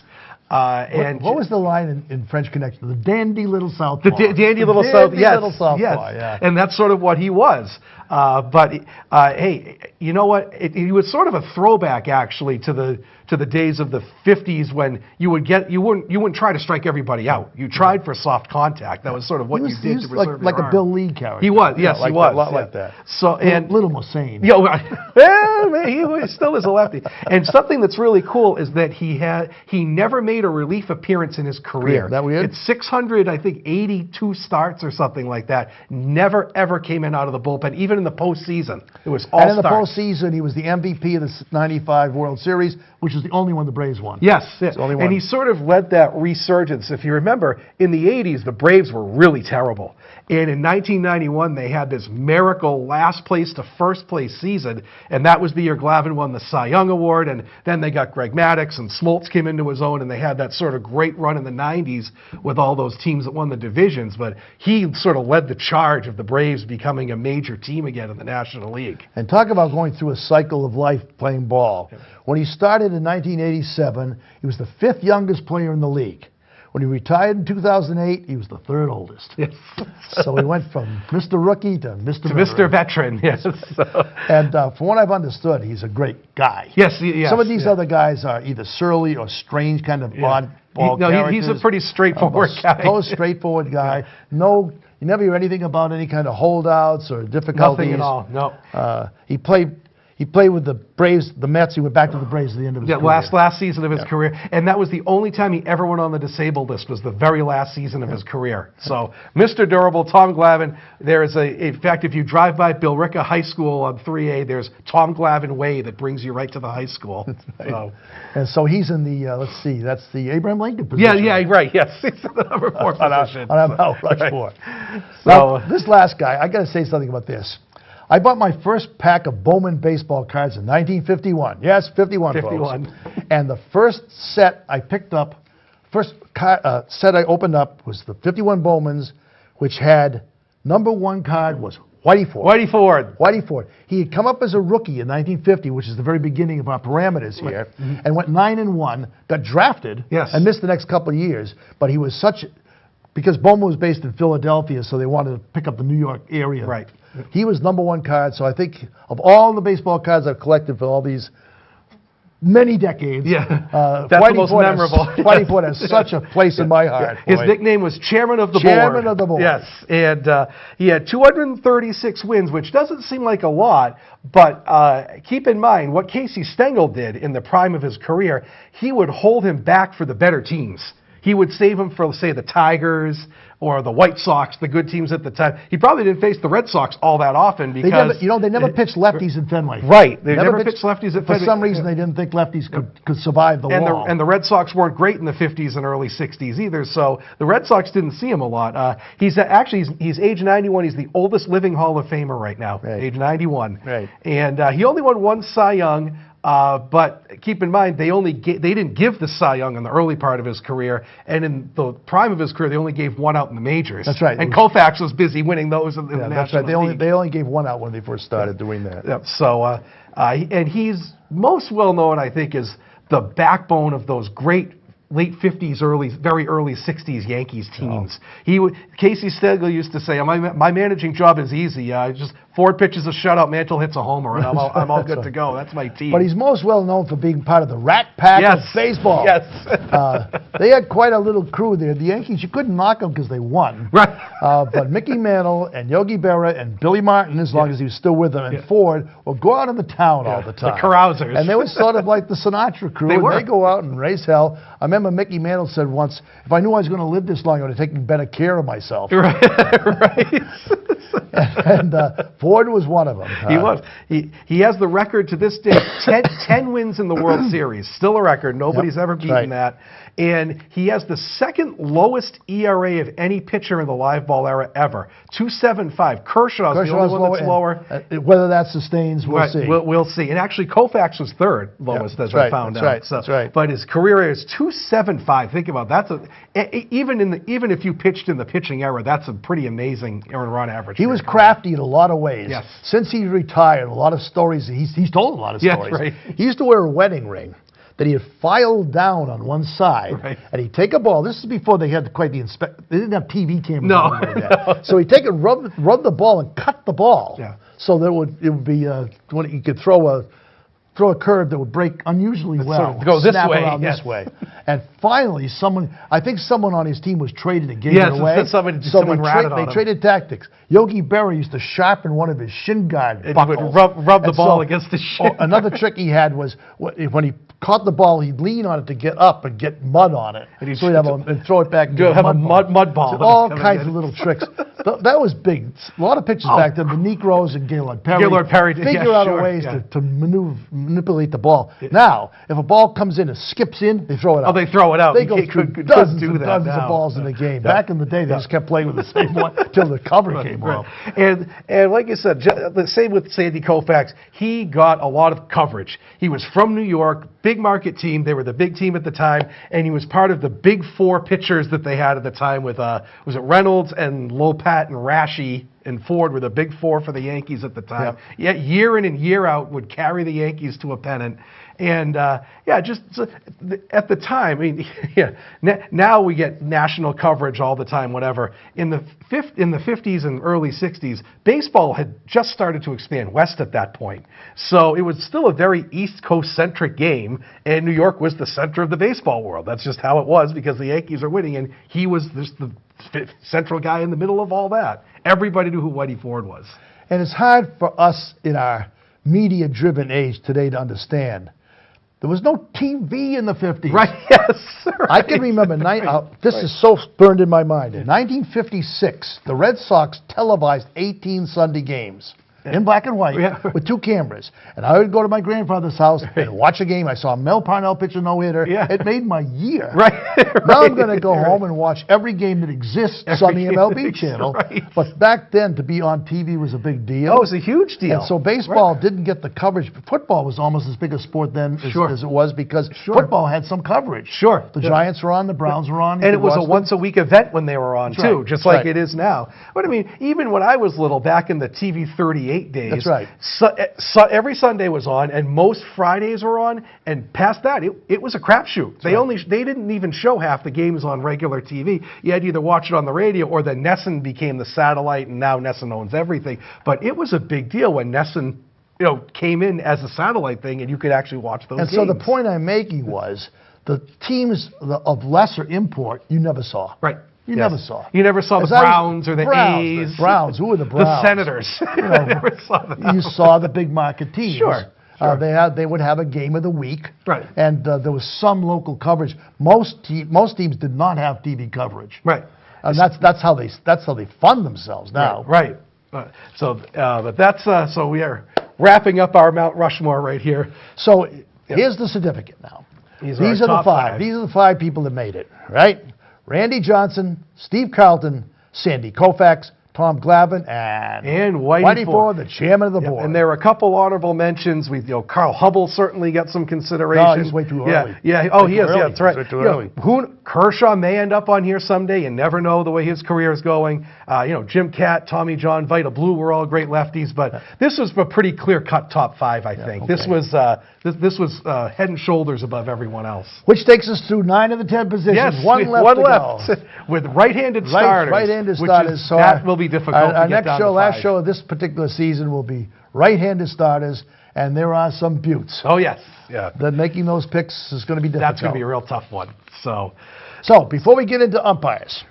B: And
A: What was the line in French Connection? The dandy little southpaw.
B: the dandy little
A: The
B: south,
A: dandy
B: yes,
A: little southpaw,
B: yes,
A: yeah.
B: and that's sort of what he was. But hey, you know what? He was sort of a throwback actually to the days of the 50s when you wouldn't try to strike everybody out. You tried for soft contact. That was sort of what you did to preserve
A: like
B: your
A: a
B: arm.
A: Bill Lee character.
B: He was, yes,
A: like
B: he was,
A: a lot
B: yeah.
A: like that.
B: So and
A: Little more sane.
B: yeah, well, man, he still is a lefty. And something that's really cool is that he never made a relief appearance in his career.
A: Yeah, that weird?
B: It's 682 starts or something like that. Never ever came in out of the bullpen, even in the postseason. It was all
A: And in the
B: starts.
A: postseason, he was the MVP of the '95 World Series, which is the only one the Braves won.
B: Yes,
A: It's the only one.
B: and he sort of led that resurgence. If you remember, in the 80s, the Braves were really terrible. And in 1991, they had this miracle last place to first place season, and that was the year Glavine won the Cy Young Award, and then they got Greg Maddux, and Smoltz came into his own, and they had that sort of great run in the 90s with all those teams that won the divisions, but he sort of led the charge of the Braves becoming a major team again in the National League.
A: And talk about going through a cycle of life playing ball. When he started in 1987, he was the 5th youngest player in the league. When he retired in 2008, he was the 3rd oldest.
B: Yes.
A: So he went from Mr. Rookie to Mr.
B: To Mr. Veteran, yes.
A: And from what I've understood, he's a great guy.
B: Yes, yes.
A: Some of these
B: yeah.
A: other guys are either surly or strange kind of oddball characters.
B: He's a pretty straightforward guy.
A: Most straightforward guy. No, you never hear anything about any kind of holdouts or difficulties.
B: Nothing at all, no.
A: He played with the Braves, the Mets. He went back to the Braves at the end of his career.
B: Last season of his career, and that was the only time he ever went on the disabled list. Was the very last season of his career. So, Mr. Durable, Tom Glavine. There is in fact, if you drive by Billerica High School on 3A, there's Tom Glavine Way that brings you right to the high school.
A: Right.
B: So,
A: and so he's in the let's see, that's the Abraham Lincoln position.
B: yeah, right. Yes, it's the number 4 position.
A: On our Mount Rushmore.
B: So,
A: Now, this last guy, I got to say something about this. I bought my first pack of Bowman baseball cards in 1951. Yes, 51,
B: 51.
A: folks. And the first set I picked up, set I opened up was the 51 Bowmans, which had number 1 card was Whitey Ford. Whitey Ford. He had come up as a rookie in 1950, which is the very beginning of our parameters here, and went 9-1, got drafted, and missed the next couple of years. But he was because Bowman was based in Philadelphia, so they wanted to pick up the New York area.
B: Right.
A: He was number 1 card, so I think of all the baseball cards I've collected for all these many decades,
B: that's
A: Whitey
B: the most
A: Ford
B: memorable.
A: Whitey Ford has such a place in my heart.
B: His
A: boy.
B: nickname was Chairman of the Board.
A: Chairman of the Board.
B: Yes, and he had 236 wins, which doesn't seem like a lot, but keep in mind what Casey Stengel did in the prime of his career. He would hold him back for the better teams. He would save him for, say, the Tigers or the White Sox, the good teams at the time. He probably didn't face the Red Sox all that often because...
A: They never pitched lefties in Fenway.
B: Right. They never pitched lefties at Fenway.
A: For some reason, they didn't think lefties could survive the wall.
B: And the Red Sox weren't great in the 50s and early 60s either, so the Red Sox didn't see him a lot. He's age 91. He's the oldest living Hall of Famer right now, age 91.
A: Right.
B: And he only won 1 Cy Young. But keep in mind, they didn't give the Cy Young in the early part of his career, and in the prime of his career, they only gave 1 out in the majors.
A: That's right.
B: And Koufax was busy winning those in the National
A: that's right.
B: League.
A: They only gave 1 out when they first started doing that.
B: Yep. So, and he's most well known, I think, as the backbone of those great late 50s, very early 60s Yankees teams. Casey Stengel used to say, my managing job is easy. Just Ford pitches a shutout, Mantle hits a homer, and I'm all good to go. That's my team.
A: But he's most well known for being part of the Rat Pack of baseball.
B: Yes.
A: They had quite a little crew there. The Yankees, you couldn't knock them because they won.
B: Right.
A: But Mickey Mantle and Yogi Berra and Billy Martin, as long as he was still with them, and Ford would go out in the town all the time.
B: The carousers.
A: And they were sort of like the Sinatra crew.
B: They
A: go out and raise hell. I remember Mickey Mantle said once, if I knew I was going to live this long, I would have taken better care of myself.
B: Right.
A: And Ford was one of them.
B: He was. He has the record to this day, 10 wins in the World Series. Still a record. Nobody's ever beaten that. And he has the second lowest ERA of any pitcher in the live ball era ever. 2.75. Kershaw's the only one that's lower.
A: Whether that sustains, we'll see.
B: We'll see. And actually, Koufax was third lowest, as I found out.
A: That's right.
B: But his career is 2.75. Think about that. Even if you pitched in the pitching era, that's a pretty amazing earned run average.
A: He was crafty in a lot of ways.
B: Yes.
A: Since he retired, a lot of stories, he's told a lot of stories.
B: Yes, right.
A: He used to wear a wedding ring that he'd file down on one side,
B: Right.
A: and he'd take a ball. This is before they had quite the They didn't have TV cameras.
B: No,
A: or anything like that. So he'd take and rub the ball and cut the ball.
B: Yeah.
A: So that it would be when you could throw a curve that would break unusually well.
B: sort of go this
A: snap
B: way,
A: around
B: yes.
A: this way. And finally, I think someone on his team was traded and gave
B: Yes,
A: it away.
B: someone
A: so
B: ratted on
A: they
B: him.
A: traded tactics. Yogi Berra used to sharpen one of his shin guard
B: It
A: buckles.
B: would rub the
A: And
B: ball against the shin.
A: Another trick he had was when he caught the ball, he'd lean on it to get up and get mud on it.
B: And he'd
A: so he'd and throw it back and
B: have
A: get
B: a mud ball
A: So
B: that was
A: all
B: coming
A: kinds
B: in.
A: of little tricks. That was big. A lot of pitchers back then. The Negroes and Gaylord Perry.
B: Gaylord Perry did,
A: figure
B: yeah,
A: out
B: sure,
A: ways
B: yeah.
A: to manipulate the ball. Now, if a ball comes in and skips in, they throw it out.
B: Oh, they throw it out.
A: They
B: You
A: go
B: can't-
A: through
B: couldn't
A: dozens
B: do
A: and
B: that
A: dozens
B: now.
A: of balls in the game. Back in the day, they just kept playing with the same one till the cover came off.
B: And like you said, the same with Sandy Koufax. He got a lot of coverage. He was from New York, big market team. They were the big team at the time, and he was part of the big four pitchers that they had at the time with was it Reynolds and Lopat and Rashi and Ford were the big four for the Yankees at the time. Yeah, year in and year out would carry the Yankees to a pennant. And just at the time, I mean, now we get national coverage all the time, whatever. In the 50s and early 60s, baseball had just started to expand west at that point. So it was still a very East Coast centric game, and New York was the center of the baseball world. That's just how it was because the Yankees are winning, and he was just the central guy in the middle of all that. Everybody knew who Whitey Ford was.
A: And it's hard for us in our media-driven age today to understand. There was no TV in the 50s.
B: Right, yes. Right.
A: I can remember, this is so burned in my mind. In 1956, the Red Sox televised 18 Sunday games in black and white with 2 cameras. And I would go to my grandfather's house and watch a game. I saw Mel Parnell pitch a no-hitter.
B: Yeah.
A: It made my year.
B: Right.
A: Now I'm going to go home and watch every game that exists on the
B: game
A: MLB
B: that
A: channel.
B: right.
A: But back then, to be on TV was a big deal.
B: Oh, it was a huge deal.
A: And so baseball didn't get the coverage. Football was almost as big a sport then as it was because football had some coverage.
B: Sure.
A: The Giants were on, the Browns were on.
B: And it was a once-a-week event when they were on,
A: That's
B: too,
A: right.
B: just
A: That's
B: like
A: right.
B: it is now. But, I mean, even when I was little, back in the TV 38 days,
A: That's right.
B: Every Sunday was on, and most Fridays were on, and past that, it was a crapshoot. They didn't even show half the games on regular TV. You had to either watch it on the radio, or then Nesson became the satellite, and now Nesson owns everything. But it was a big deal when Nesson came in as a satellite thing, and you could actually watch those games.
A: So the point I'm making was the teams of lesser import you never saw.
B: Right.
A: You never saw.
B: You never saw the Browns or the A's.
A: The Browns. Who were the Browns?
B: The Senators. You never saw them.
A: You saw the big market teams.
B: Sure.
A: They would have a game of the week.
B: Right.
A: And there was some local coverage. Most teams did not have TV coverage.
B: Right.
A: And that's how they fund themselves now.
B: Right. But so we are wrapping up our Mount Rushmore right here.
A: So here's the certificate now.
B: These
A: are the
B: top
A: 5. These are the 5 people that made it, right? Randy Johnson, Steve Carlton, Sandy Koufax, Tom Glavine, and
B: Whitey
A: Ford, the chairman of the board.
B: And there were a couple honorable mentions. Carl Hubble certainly got some consideration.
A: No, he's way too early.
B: Yeah. Oh, he is.
A: Early.
B: Yeah, that's right.
A: He's way too early.
B: Kershaw may end up on here someday. You never know the way his career is going. Jim Catt, Tommy John, Vita Blue were all great lefties, but this was a pretty clear-cut top 5, I think.
A: Okay.
B: This was head and shoulders above everyone else.
A: Which takes us through 9 of the 10 positions.
B: Yes,
A: one left to go.
B: With right-handed starters.
A: Right-handed starters. So
B: that will be difficult
A: our
B: to get
A: next
B: down
A: show,
B: to 5.
A: last show of this particular season will be right-handed starters, and there are some buttes.
B: Oh, yes. Yeah.
A: That making those picks is going to be difficult.
B: That's going to be a real tough one. So
A: before we get into umpires,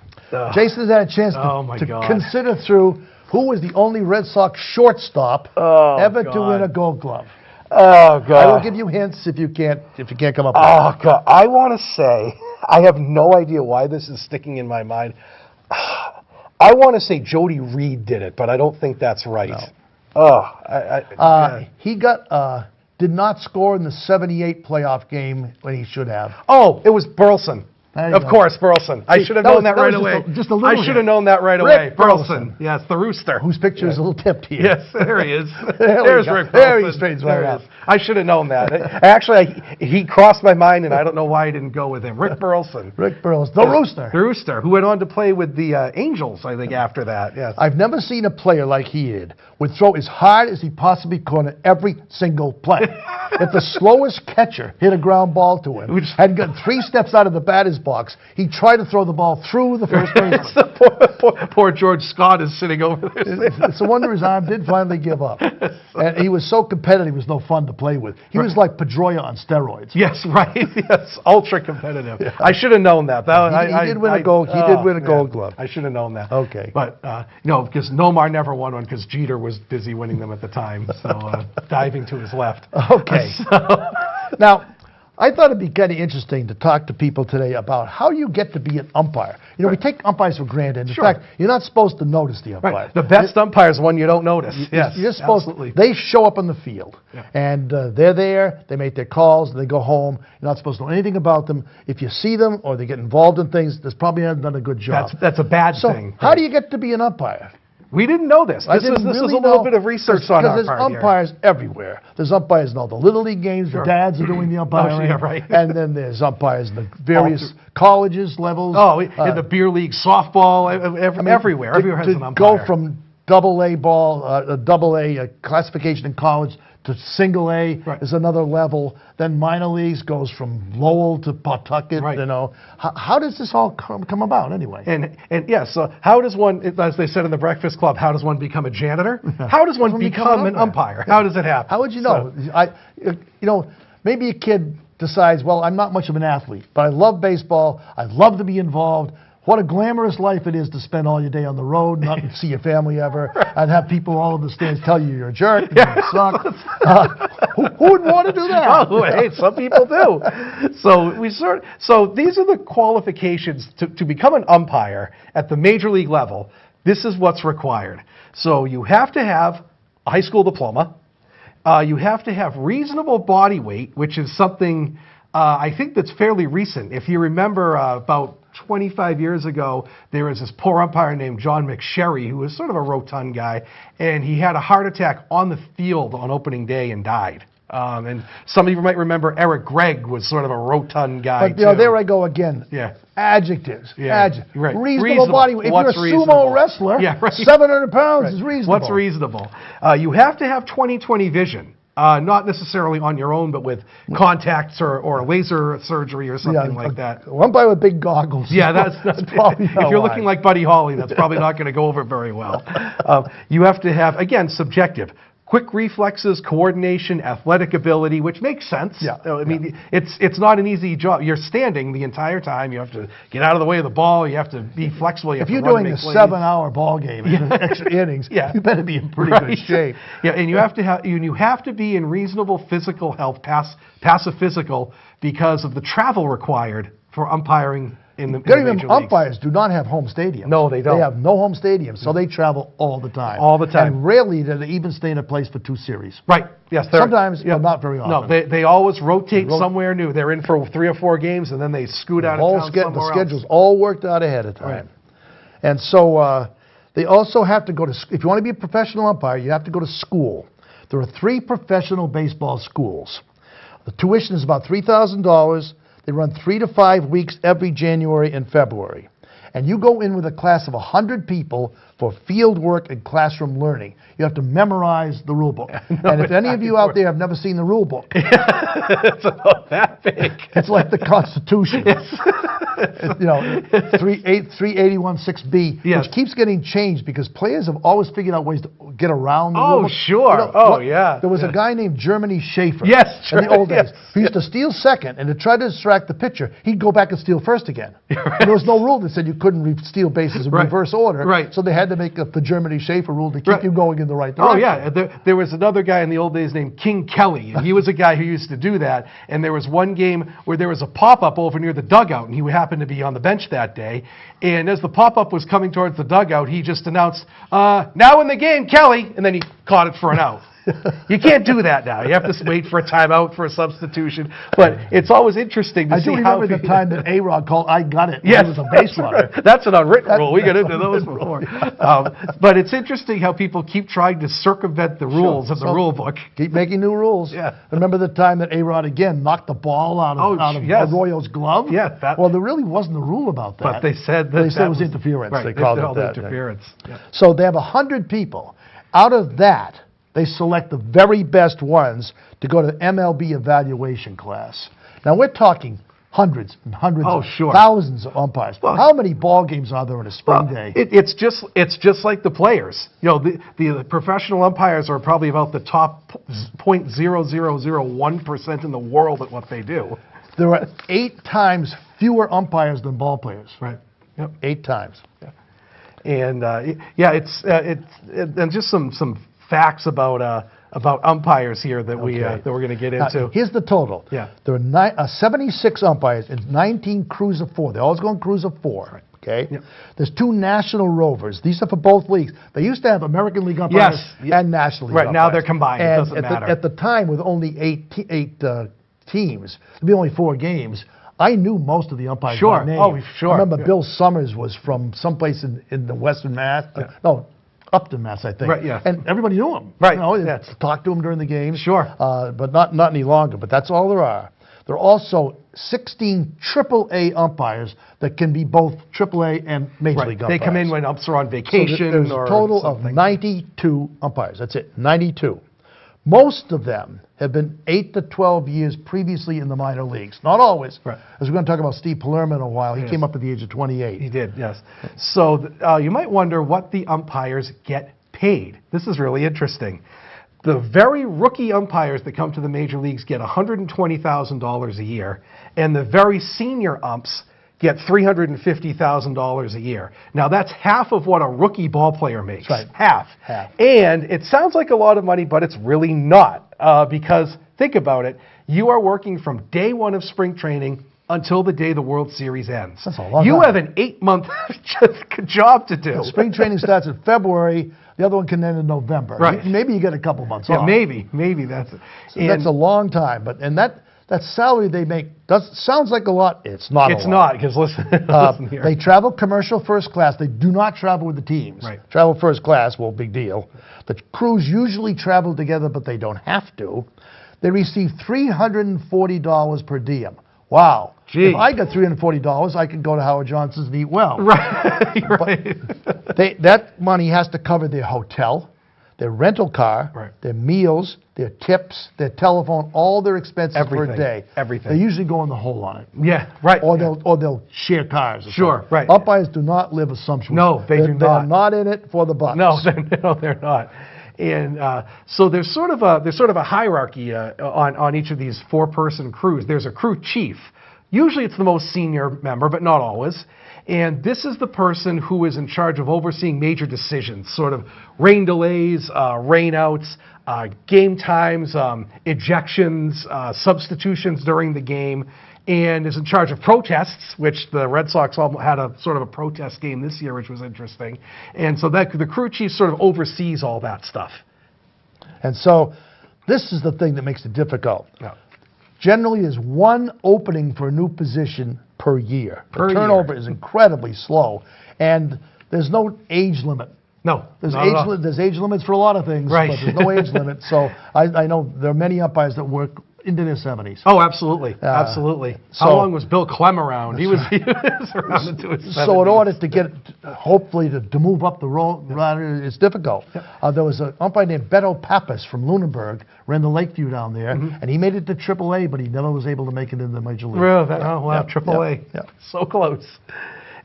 A: Jason has had a chance to consider through who was the only Red Sox shortstop ever to win a Gold Glove.
B: Oh, God.
A: I will give you hints if you can't come up with it.
B: Oh, God. I want to say, I have no idea why this is sticking in my mind. I want to say Jody Reed did it, but I don't think that's right.
A: No. He did not score in the 78 playoff game when he should have.
B: Oh, it was Burleson. Of
A: go.
B: course, Burleson. I should have known that right away.
A: Just a little
B: I should have
A: hint.
B: known that right away.
A: Rick
B: Burleson. Yes, the rooster.
A: Whose picture is a little tipped here.
B: Yes, there he is.
A: There we
B: There's
A: go.
B: Rick
A: There
B: Burleson.
A: he straightens
B: There
A: right
B: he
A: up.
B: is. I should have known that. Actually, he crossed my mind, and I don't know why I didn't go with him. Rick Burleson.
A: Rick Burleson, the rooster.
B: The rooster, who went on to play with the Angels, I think, after that. Yes.
A: I've never seen a player like he did. would throw as hard as he possibly could on every single play. If the slowest catcher hit a ground ball to him and got 3 steps out of the batter's box, he tried to throw the ball through the first baseman.
B: Poor George Scott is sitting over there.
A: It's a wonder his arm did finally give up. And he was so competitive, he was no fun to play with. He was like Pedroia on steroids.
B: Yes, right. Yes, ultra competitive. Yeah. I should have known that.
A: He did win a gold. He did win a Gold Glove.
B: I should have known that.
A: Okay.
B: But no, because Nomar never won one because Jeter was busy winning them at the time. So diving to his left.
A: Okay. Now, I thought it'd be kind of interesting to talk to people today about how you get to be an umpire. You know, we take umpires for granted. In fact, you're not supposed to notice the umpire.
B: Right. The best umpire is one you don't notice. Yes,
A: you're supposed
B: absolutely.
A: They show up on the field, and they're there. They make their calls. They go home. You're not supposed to know anything about them. If you see them or they get involved in things, they probably haven't done a good job.
B: That's a bad
A: so
B: thing.
A: How do you get to be an umpire?
B: We didn't know this. This was a little bit of research on our part.
A: Because there's umpires everywhere. There's umpires in all the Little League games. The dads are doing the umpiring.
B: Right.
A: And then there's umpires in the various colleges levels.
B: Oh, in the beer league, softball, everywhere. Everywhere has an umpire.
A: Go from double-A ball, double-A classification in college to single-A is another level. Then minor leagues goes from Lowell to Pawtucket. You know, how does this all come about anyway?
B: And yes, so how does one, as they said in the Breakfast Club, how does one become a janitor? How does one become an umpire? How does it happen?
A: How would you know? You know, maybe a kid decides, well, I'm not much of an athlete, but I love baseball. I love to be involved. What a glamorous life it is to spend all your day on the road, not see your family ever, and have people all in the stands tell you you're a jerk, you suck. Who would want to do that?
B: Oh, hey, some people do. So these are the qualifications to become an umpire at the major league level. This is what's required. So you have to have a high school diploma. You have to have reasonable body weight, which is something I think that's fairly recent. If you remember about 25 years ago, there was this poor umpire named John McSherry, who was sort of a rotund guy, and he had a heart attack on the field on opening day and died. And some of you might remember Eric Gregg was sort of a rotund guy,
A: but, you know, there I go again. Adjectives.
B: Right.
A: Reasonable body weight. If you're a sumo wrestler, 700 pounds is reasonable.
B: What's reasonable? You have to have 20/20 vision. Not necessarily on your own, but with contacts or laser surgery or something like that.
A: One guy with big goggles.
B: Yeah, that's probably if you're looking like Buddy Holly, that's probably not going to go over very well. You have to have, again, subjective. Quick reflexes, coordination, athletic ability, which makes sense. I mean, it's not an easy job. You're standing the entire time. You have to get out of the way of the ball. You have to be flexible. You have
A: if you're
B: to run
A: doing a
B: plays.
A: 7-hour ball game in extra innings, you better be in pretty good shape.
B: And you have to be in reasonable physical health, passive physical, because of the travel required for umpiring.
A: Umpires do not have home stadiums.
B: No, they don't.
A: They have no home stadiums, so they travel all the time.
B: All the time.
A: And rarely do they even stay in a place for 2 series.
B: Right. Yes.
A: Sometimes, but not very often.
B: No, they always rotate somewhere new. They're in for 3 or 4 games, and then they scoot out of town somewhere else.
A: The schedule's all worked out ahead of time. Right. And so they also have to go to, if you want to be a professional umpire, you have to go to school. There are 3 professional baseball schools. The tuition is about $3,000. They run 3 to 5 weeks every January and February. And you go in with a class of 100 people for field work and classroom learning. You have to memorize the rule book. And if any of you out there have never seen the rule book,
B: it's about that big.
A: It's like the Constitution. You know, 381.6b, which keeps getting changed because players have always figured out ways to get around the rule book.
B: Sure. You know,
A: There was a guy named Germany Schaefer
B: in
A: the old days who used to steal second, and to try to distract the pitcher, he'd go back and steal first again. And there was no rule that said you couldn't steal bases in reverse order. So they had to make up the Germany Schaefer rule to keep you going in the right direction.
B: There was another guy in the old days named King Kelly, and he was a guy who used to do that. And there was one game where there was a pop-up over near the dugout, and he happened to be on the bench that day. And as the pop-up was coming towards the dugout, he just announced, "Now in the game, Kelly," and then he caught it for an out. You can't do that now. You have to wait for a timeout for a substitution. But it's always interesting to see how...
A: I do remember the time that A-Rod called "I got it."
B: Yes,
A: it was a base runner.
B: That's an unwritten rule. We got into those before. But it's interesting how people keep trying to circumvent the rules of the rule book.
A: Keep making new rules. Remember the time that A-Rod again knocked the ball out of Arroyo's glove? Well, there really wasn't a rule about that.
B: But they said
A: it was interference. They called it that.
B: Interference.
A: So they have 100 people. Out of that, they select the very best ones to go to the MLB evaluation class. Now, we're talking hundreds and hundreds,
B: Oh,
A: of
B: sure.
A: thousands of umpires.
B: Well,
A: how many ball games are there in a spring day?
B: It's just like the players. You know, the professional umpires are probably about the top 0.0001% in the world at what they do.
A: There are 8 times fewer umpires than ball players.
B: Right. Yep.
A: 8 times.
B: And and just some facts about umpires here that we're going to get into.
A: Here's the total.
B: Yeah.
A: There are 76 umpires and 19 crews of 4. They always go in crews of 4. Right. Okay.
B: Yep.
A: There's 2 national rovers. These are for both leagues. They used to have American League umpires and National League
B: right,
A: umpires.
B: now they're combined.
A: And
B: it doesn't matter.
A: At the time, with only 8 teams, there'd be only 4 games. I knew most of the umpires
B: Sure.
A: by name.
B: Oh, sure.
A: I remember
B: Yeah.
A: Bill Summers was from someplace in the Western Mass. No, Upton, Mass, I think.
B: Right, yeah.
A: And everybody knew him.
B: Right,
A: You know,
B: yeah.
A: talked to him during the game.
B: Sure.
A: But not any longer. But that's all there are. There are also 16 AAA umpires that can be both AAA and Major League umpires.
B: They come in when umps are on
A: So
B: vacation
A: there's
B: or
A: a total
B: something.
A: of 92 umpires. That's it, 92. Most of them have been 8 to 12 years previously in the minor leagues. Not always.
B: Right.
A: As we're going to talk about Steve Palermo in a while. He
B: Yes.
A: came up at the age of 28.
B: He did, yes. So you might wonder what the umpires get paid. This is really interesting. The very rookie umpires that come to the major leagues get $120,000 a year, and the very senior umps get $350,000 a year. Now, that's half of what a rookie ball player makes.
A: That's right.
B: Half. And it sounds like a lot of money, but it's really not. Because, think about it, you are working from day 1 of spring training until the day the World Series ends.
A: That's a long
B: You
A: time.
B: have an 8-month job to do.
A: Spring training starts in February. The other one can end in November.
B: Right.
A: Maybe you get a couple months off.
B: Maybe that's it.
A: So that's a long time. But that salary they make sounds like a lot. It's not.
B: It's
A: a lot.
B: not, because listen here.
A: They travel commercial first class. They do not travel with the teams.
B: Right.
A: Travel first class, well, big deal. The crews usually travel together, but they don't have to. They receive $340 per diem. Wow.
B: Gee.
A: If I got $340, I could go to Howard Johnson's and eat well.
B: Right. Right.
A: That money has to cover their hotel, their rental car,
B: Right.
A: their meals, their tips, their telephone, all their expenses for
B: Everything.
A: a day.
B: Everything.
A: They usually go in the hole on it.
B: Yeah, right.
A: Or
B: yeah.
A: they'll share cars. Or
B: Sure,
A: something.
B: right.
A: Umpires do not live assumptions.
B: No, they do
A: They're
B: not.
A: not in it for the bucks.
B: No, they're not. And so there's sort of a hierarchy on each of these 4-person crews. There's a crew chief. Usually it's the most senior member, but not always. And this is the person who is in charge of overseeing major decisions, sort of rain delays, rainouts, game times, ejections, substitutions during the game, and is in charge of protests, which the Red Sox had a sort of a protest game this year, which was interesting. And so the crew chief sort of oversees all that stuff.
A: And so this is the thing that makes it difficult.
B: Yeah.
A: Generally, there's 1 opening for a new position per year.
B: Per
A: the
B: year.
A: turnover is incredibly slow, and there's no age limit.
B: No,
A: There's
B: not at all.
A: there's age limits for a lot of things,
B: Right.
A: but there's no age limit. So I know there are many umpires that work into their 70s.
B: Oh, absolutely, absolutely. How
A: so-
B: long was Bill Clem around? He was around into his 70s.
A: So in order to get, hopefully, to move up the road, it's difficult. There was an umpire named Beto Pappas from Lunenburg, ran the Lakeview down there, and he made it to AAA, but he never was able to make it in the Major League.
B: Really? Oh, wow,
A: Yeah,
B: AAA.
A: yeah.
B: So close.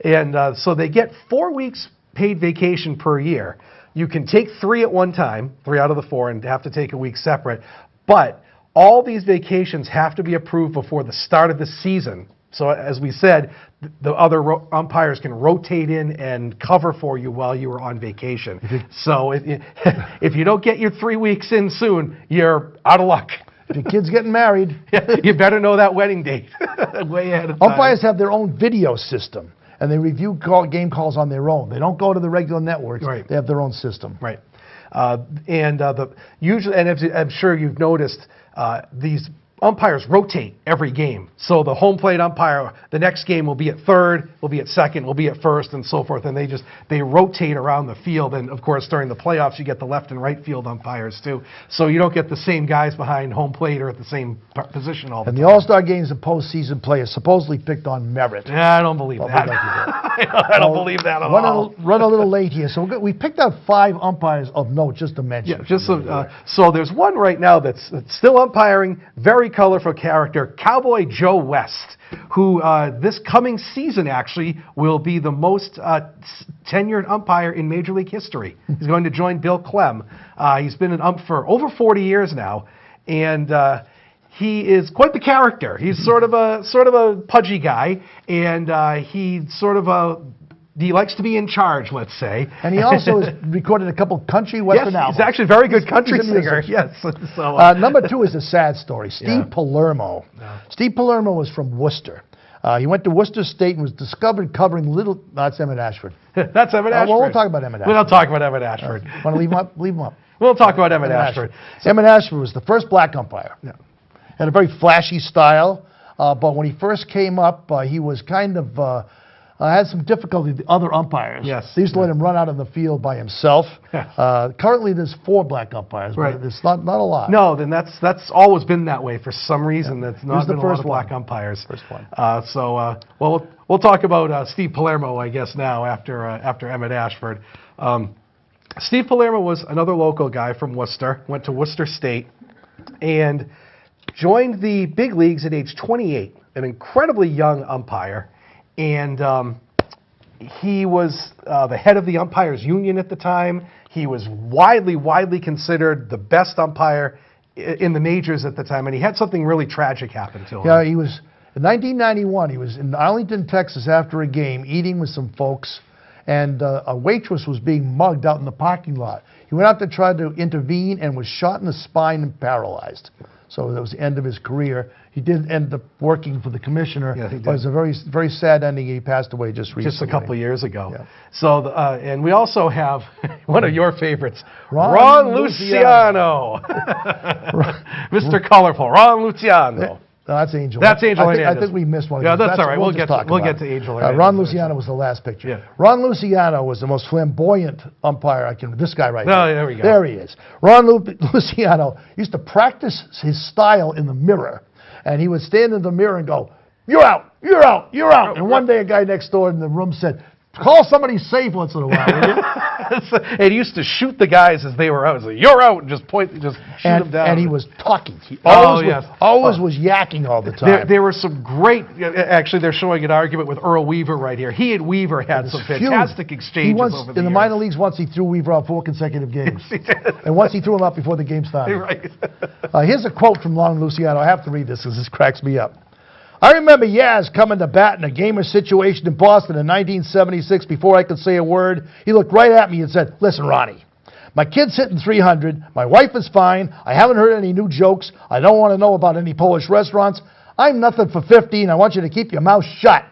B: And so they get 4 weeks paid vacation per year. You can take 3 at one time, 3 out of the 4, and have to take a week separate. But all these vacations have to be approved before the start of the season. So as we said, the other umpires can rotate in and cover for you while you were on vacation. So if you don't get your 3 weeks in soon, you're out of luck.
A: If your kid's getting married,
B: You better know that wedding date way ahead of time.
A: umpires have their own video system, and they review game calls on their own. They don't go to the regular networks.
B: Right.
A: They have their own system.
B: Right. Usually, and I'm sure you've noticed, these umpires rotate every game. So the home plate umpire, the next game will be at third, will be at second, will be at first, and so forth. And they rotate around the field. And of course, during the playoffs, you get the left and right field umpires too. So you don't get the same guys behind home plate or at the same position all the
A: And
B: time.
A: the All-Star games and postseason play is supposedly picked on merit.
B: Yeah, I don't believe that. I don't believe that at all.
A: Run a little late here. So we picked out 5 umpires of note just to mention.
B: Yeah, just so there's one right now that's still umpiring, very colorful character, Cowboy Joe West, who this coming season actually will be the most tenured umpire in Major League history. He's going to join Bill Clem. He's been an ump for over 40 years now, and he is quite the character. He's sort of a pudgy guy, and he likes to be in charge, let's say.
A: And he also has recorded a couple country western albums.
B: He's actually a very good country
A: He's a
B: singer.
A: musician.
B: Yes. So,
A: Number 2 is a sad story. Steve Palermo. Steve Palermo was from Worcester. He went to Worcester State and was discovered covering little... That's Emmett Ashford.
B: That's Emmett Ashford.
A: Well, we'll talk about Emmett Ashford.
B: We don't talk about Emmett Ashford.
A: Want to leave him up? Leave him up.
B: We'll talk about Emmett Ashford.
A: Emmett Ashford was the first black umpire.
B: Yeah.
A: Had a very flashy style, but when he first came up, he was kind of... had some difficulty with the other umpires.
B: Yes.
A: They used to let him run out on the field by himself. Currently, there's 4 black umpires,
B: Right.
A: but it's not a lot.
B: No, then that's always been that way for some reason. That's not
A: the
B: been a lot
A: first
B: of black
A: one.
B: umpires.
A: First one.
B: Well, we'll talk about Steve Palermo, I guess, now after Emmett Ashford. Steve Palermo was another local guy from Worcester. Went to Worcester State and joined the big leagues at age 28. An incredibly young umpire. And he was the head of the umpires union at the time. He was widely considered the best umpire in the majors at the time. And he had something really tragic happen to him.
A: Yeah, he was in 1991. He was in Arlington, Texas, after a game, eating with some folks, and a waitress was being mugged out in the parking lot. He went out to try to intervene and was shot in the spine and paralyzed. So that was the end of his career. He did end up working for the commissioner.
B: Yeah, he did.
A: But it was a very sad ending. He passed away just recently.
B: Just a couple of years ago.
A: Yeah.
B: So, and we also have one of your favorites,
A: Ron
B: Ron Luciano. Mr. Colorful, Ron Luciano.
A: No, that's Angel.
B: That's Angel
A: I
B: Hernandez.
A: think we missed one.
B: Yeah, that's all right. We'll
A: just
B: get
A: talk
B: to
A: about it.
B: Angel Hernandez.
A: Ron Luciano was the last picture.
B: Yeah.
A: Ron Luciano was the most flamboyant umpire I can. This guy right
B: Oh,
A: there.
B: there we go.
A: There he is. Ron Luciano used to practice his style in the mirror, and he would stand in the mirror and go, "You're out, you're out, you're out." And one day, a guy next door in the room said, "Call somebody safe once in a while, will you?"
B: And he used to shoot the guys as they were out. He's like, "You're out," and just shoot them down.
A: And he was talking. He
B: yes.
A: always was yakking all the time.
B: There were some great. Actually, they're showing an argument with Earl Weaver right here. He and Weaver had some fantastic exchanges
A: He once,
B: over the
A: in the
B: years.
A: minor leagues, once he threw Weaver out 4 consecutive games. And once he threw him out before the game started.
B: Right.
A: Here's a quote from Ron Luciano. I have to read this because this cracks me up. "I remember Yaz coming to bat in a game or situation in Boston in 1976. Before I could say a word, he looked right at me and said, 'Listen, Ronnie, my kid's hitting 300. My wife is fine. I haven't heard any new jokes. I don't want to know about any Polish restaurants. I'm nothing for 50, and I want you to keep your mouth shut.'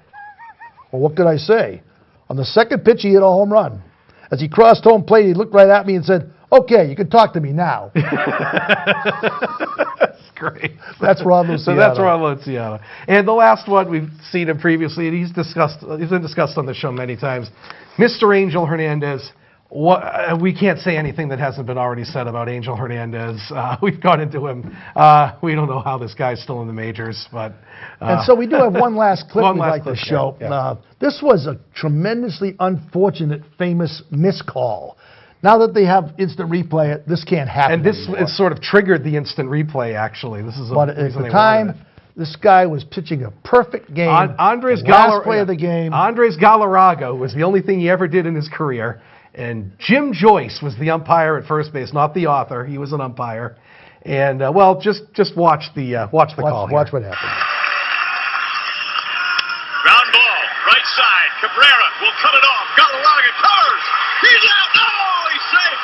A: Well, what could I say? On the second pitch, he hit a home run. As he crossed home plate, he looked right at me and said, 'Okay, you can talk to me now.'"
B: That's great.
A: That's Ron Luciano.
B: So that's Ron Luciano. And the last one, we've seen him previously, and he's been discussed on the show many times. Mr. Angel Hernandez. We can't say anything that hasn't been already said about Angel Hernandez. We've gone into him. We don't know how this guy's still in the majors, but.
A: And so we do have one last clip
B: One
A: we'd
B: last
A: like
B: clip,
A: to show.
B: yeah.
A: This was a tremendously unfortunate, famous miscall. Now that they have instant replay, this can't happen
B: And this
A: anymore.
B: it sort of triggered the instant replay, actually. This is a
A: But at
B: reason
A: the
B: they
A: time,
B: wanted it.
A: this guy was pitching a perfect game.
B: Andres
A: the last play of the game.
B: Andres Galarraga was the only thing he ever did in his career. And Jim Joyce was the umpire at first base, not the author. He was an umpire. And, just watch the call here.
A: Watch what happened.
E: Ground ball, right side. Cabrera will cut it off. Galarraga covers. He's out. Oh, he's safe.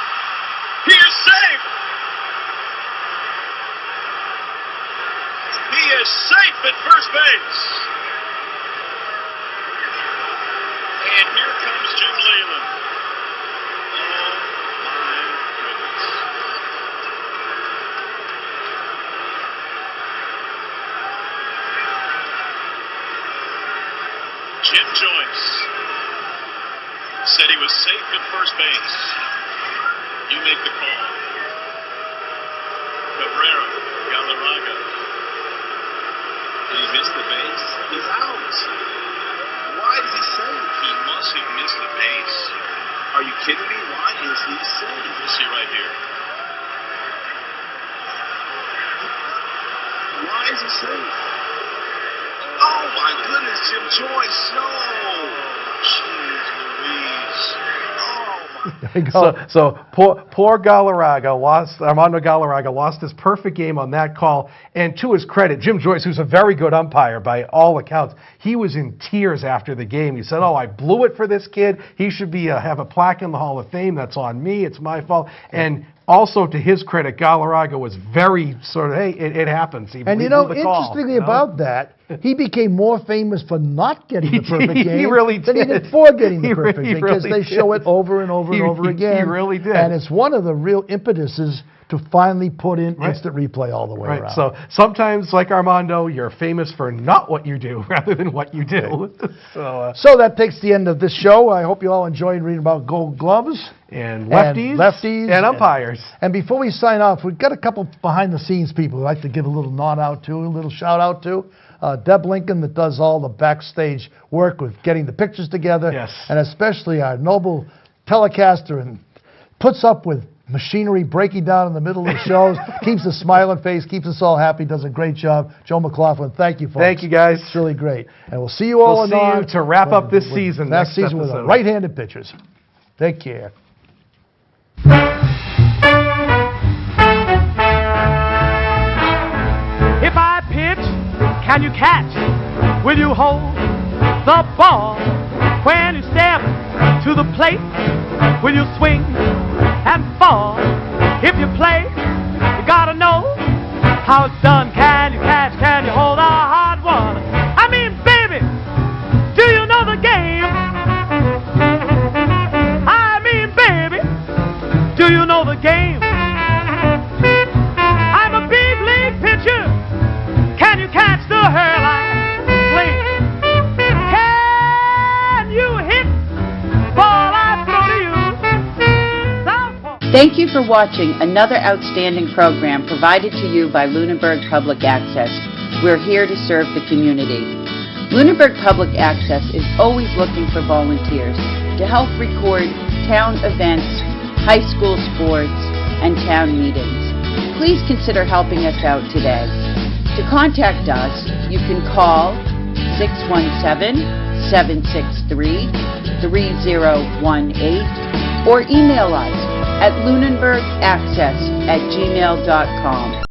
E: He is safe. He is safe at first base. And here comes Jim Leyland. Oh, my goodness. Jim Joyce said he was safe at first base. You make the call. Cabrera, Galarraga. Did he miss the base? He's out. Why is he safe? He must have missed the base. Are you kidding me? Why is he safe? You see right here. Why is he safe? Oh my goodness, Jim Joyce, no! Jeez Louise. Oh my.
A: There you go.
B: So poor Galarraga Armando Galarraga lost his perfect game on that call. And to his credit, Jim Joyce, who's a very good umpire by all accounts, he was in tears after the game. He said, "Oh, I blew it for this kid. He should be have a plaque in the Hall of Fame. That's on me. It's my fault." And also, to his credit, Galarraga was very sort of, hey, it happens. He
A: And
B: blew the call,
A: interestingly about that, he became more famous for not getting the perfect game
B: He really
A: than he
B: did.
A: did for getting the
B: He
A: perfect
B: really
A: because they
B: did.
A: show it over and over and over again.
B: He really did.
A: And it's one of the real impetuses to finally put in instant replay all the way
B: Right.
A: around.
B: So sometimes, like Armando, you're famous for not what you do rather than what you do.
A: So that takes the end of this show. I hope you all enjoyed reading about Gold Gloves.
B: And lefties and umpires.
A: And before we sign off, we've got a couple behind-the-scenes people we'd like to give a little nod out to, a little shout-out to. Deb Lincoln, that does all the backstage work with getting the pictures together.
B: Yes.
A: And especially our noble telecaster and puts up with machinery breaking down in the middle of the shows, keeps a smiling face, keeps us all happy, does a great job. Joe McLaughlin, thank you, folks.
B: Thank you, guys.
A: It's really great. And we'll see you all
B: We'll see you to wrap up this season
A: Last
B: next
A: season with the
B: episode.
A: right-handed pitchers. Take care.
F: If I pitch, can you catch? Will you hold the ball? When you step to the plate, will you swing and fall? If you play, you gotta know how it's done. Can you catch? Can you hold a hard one? I mean, baby, do you know the game? I mean, baby, do you know the game? I'm a big league pitcher. Can you catch the hairline sling? Can you hit ball I throw to you? Southpaw.
G: Thank you for watching another outstanding program provided to you by Lunenburg Public Access. We're here to serve the community. Lunenburg Public Access is always looking for volunteers to help record town events, high school sports, and town meetings. Please consider helping us out today. To contact us, you can call 617-763-3018 or email us at lunenburgaccess@gmail.com.